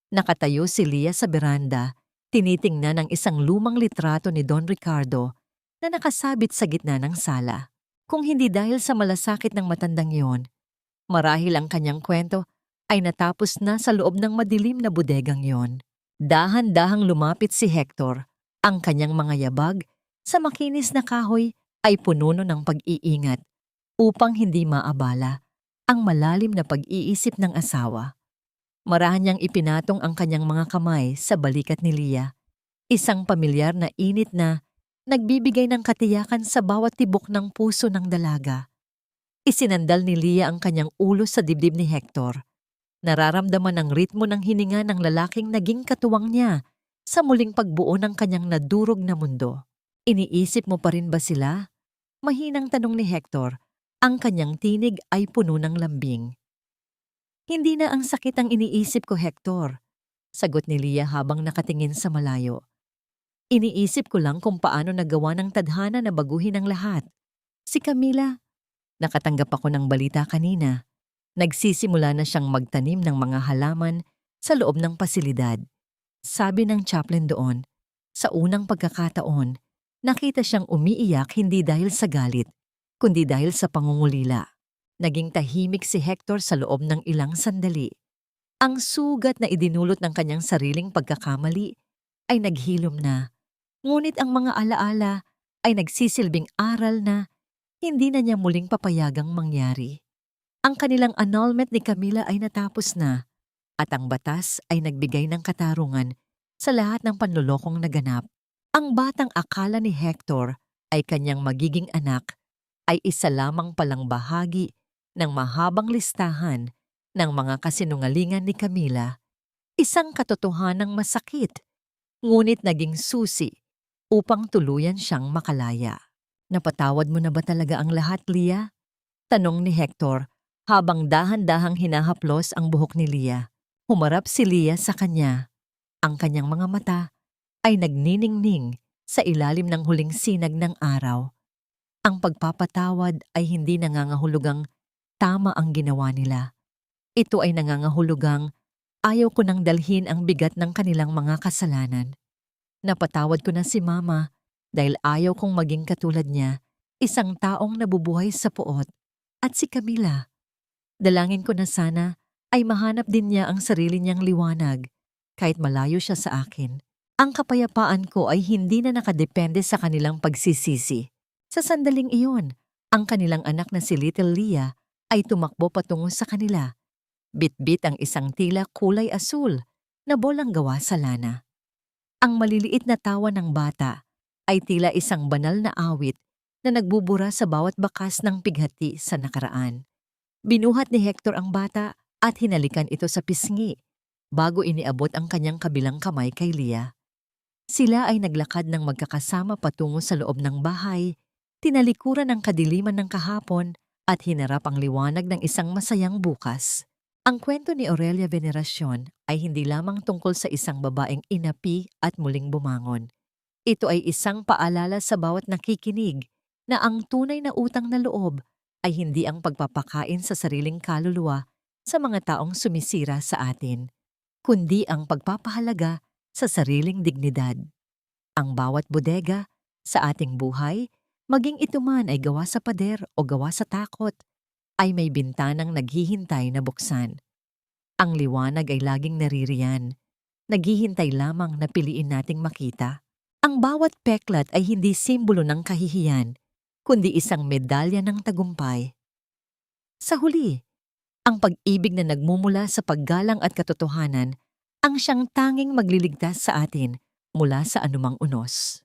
Nakatayo si Lia sa beranda, tinitingnan ang isang lumang litrato ni Don Ricardo na nakasabit sa gitna ng sala. Kung hindi dahil sa malasakit ng matandang yon, marahil ang kanyang kwento ay natapos na sa loob ng madilim na bodegang yon. Dahan-dahang lumapit si Hector. Ang kanyang mga yabag sa makinis na kahoy ay puno ng pag-iingat upang hindi maabala ang malalim na pag-iisip ng asawa. Marahan niyang ipinatong ang kanyang mga kamay sa balikat ni Lia, isang pamilyar na init na nagbibigay ng katiyakan sa bawat tibok ng puso ng dalaga. Isinandal ni Lia ang kanyang ulo sa dibdib ni Hector. Nararamdaman ang ritmo ng hininga ng lalaking naging katuwang niya sa muling pagbuo ng kanyang nadurog na mundo. Iniisip mo pa rin ba sila? Mahinang tanong ni Hector. Ang kanyang tinig ay puno ng lambing. Hindi na ang sakit ang iniisip ko, Hector, sagot ni Lia habang nakatingin sa malayo. Iniisip ko lang kung paano nagawa ng tadhana na baguhin ang lahat. Si Camila, nakatanggap ako ng balita kanina. Nagsisimula na siyang magtanim ng mga halaman sa loob ng pasilidad. Sabi ng chaplain doon, sa unang pagkakataon, nakita siyang umiiyak hindi dahil sa galit, kundi dahil sa pangungulila. Naging tahimik si Hector sa loob ng ilang sandali. Ang sugat na idinulot ng kanyang sariling pagkakamali ay naghilom na, ngunit ang mga alaala ay nagsisilbing aral na hindi na niya muling papayagang mangyari. Ang kanilang annulment ni Camila ay natapos na at ang batas ay nagbigay ng katarungan sa lahat ng panlolokong naganap. Ang batang akala ni Hector ay kanyang magiging anak ay isa lamang palang bahagi ng mahabang listahan ng mga kasinungalingan ni Camila. Isang katotohanang masakit, ngunit naging susi upang tuluyan siyang makalaya. Napatawad mo na ba talaga ang lahat, Lia? Tanong ni Hector habang dahan-dahang hinahaplos ang buhok ni Lia. Humarap si Lia sa kanya. Ang kanyang mga mata ay nagniningning sa ilalim ng huling sinag ng araw. Ang pagpapatawad ay hindi nangangahulugang tama ang ginawa nila. Ito ay nangangahulugang ayaw ko nang dalhin ang bigat ng kanilang mga kasalanan. Napatawad ko na si Mama dahil ayaw kong maging katulad niya, isang taong nabubuhay sa puot. At si Camila, dalangin ko na sana ay mahanap din niya ang sarili niyang liwanag kahit malayo siya sa akin. Ang kapayapaan ko ay hindi na nakadepende sa kanilang pagsisisi. Sa sandaling iyon, ang kanilang anak na si Little Lia ay tumakbo patungo sa kanila. Bit-bit ang isang tila kulay asul na bolang gawa sa lana. Ang maliliit na tawa ng bata ay tila isang banal na awit na nagbubura sa bawat bakas ng pighati sa nakaraan. Binuhat ni Hector ang bata at hinalikan ito sa pisngi bago iniabot ang kanyang kabilang kamay kay Lia. Sila ay naglakad ng magkakasama patungo sa loob ng bahay, tinalikuran ang kadiliman ng kahapon at hinarap ang liwanag ng isang masayang bukas. Ang kwento ni Aurelia Veneracion ay hindi lamang tungkol sa isang babaeng inapi at muling bumangon. Ito ay isang paalala sa bawat nakikinig na ang tunay na utang na loob ay hindi ang pagpapakain sa sariling kaluluwa sa mga taong sumisira sa atin, kundi ang pagpapahalaga sa sariling dignidad. Ang bawat bodega sa ating buhay, maging ito man ay gawa sa pader o gawa sa takot, ay may bintanang naghihintay na buksan. Ang liwanag ay laging naririyan, naghihintay lamang na piliin nating makita. Ang bawat peklat ay hindi simbolo ng kahihiyan, kundi isang medalya ng tagumpay. Sa huli, ang pag-ibig na nagmumula sa paggalang at katotohanan ang siyang tanging magliligtas sa atin mula sa anumang unos.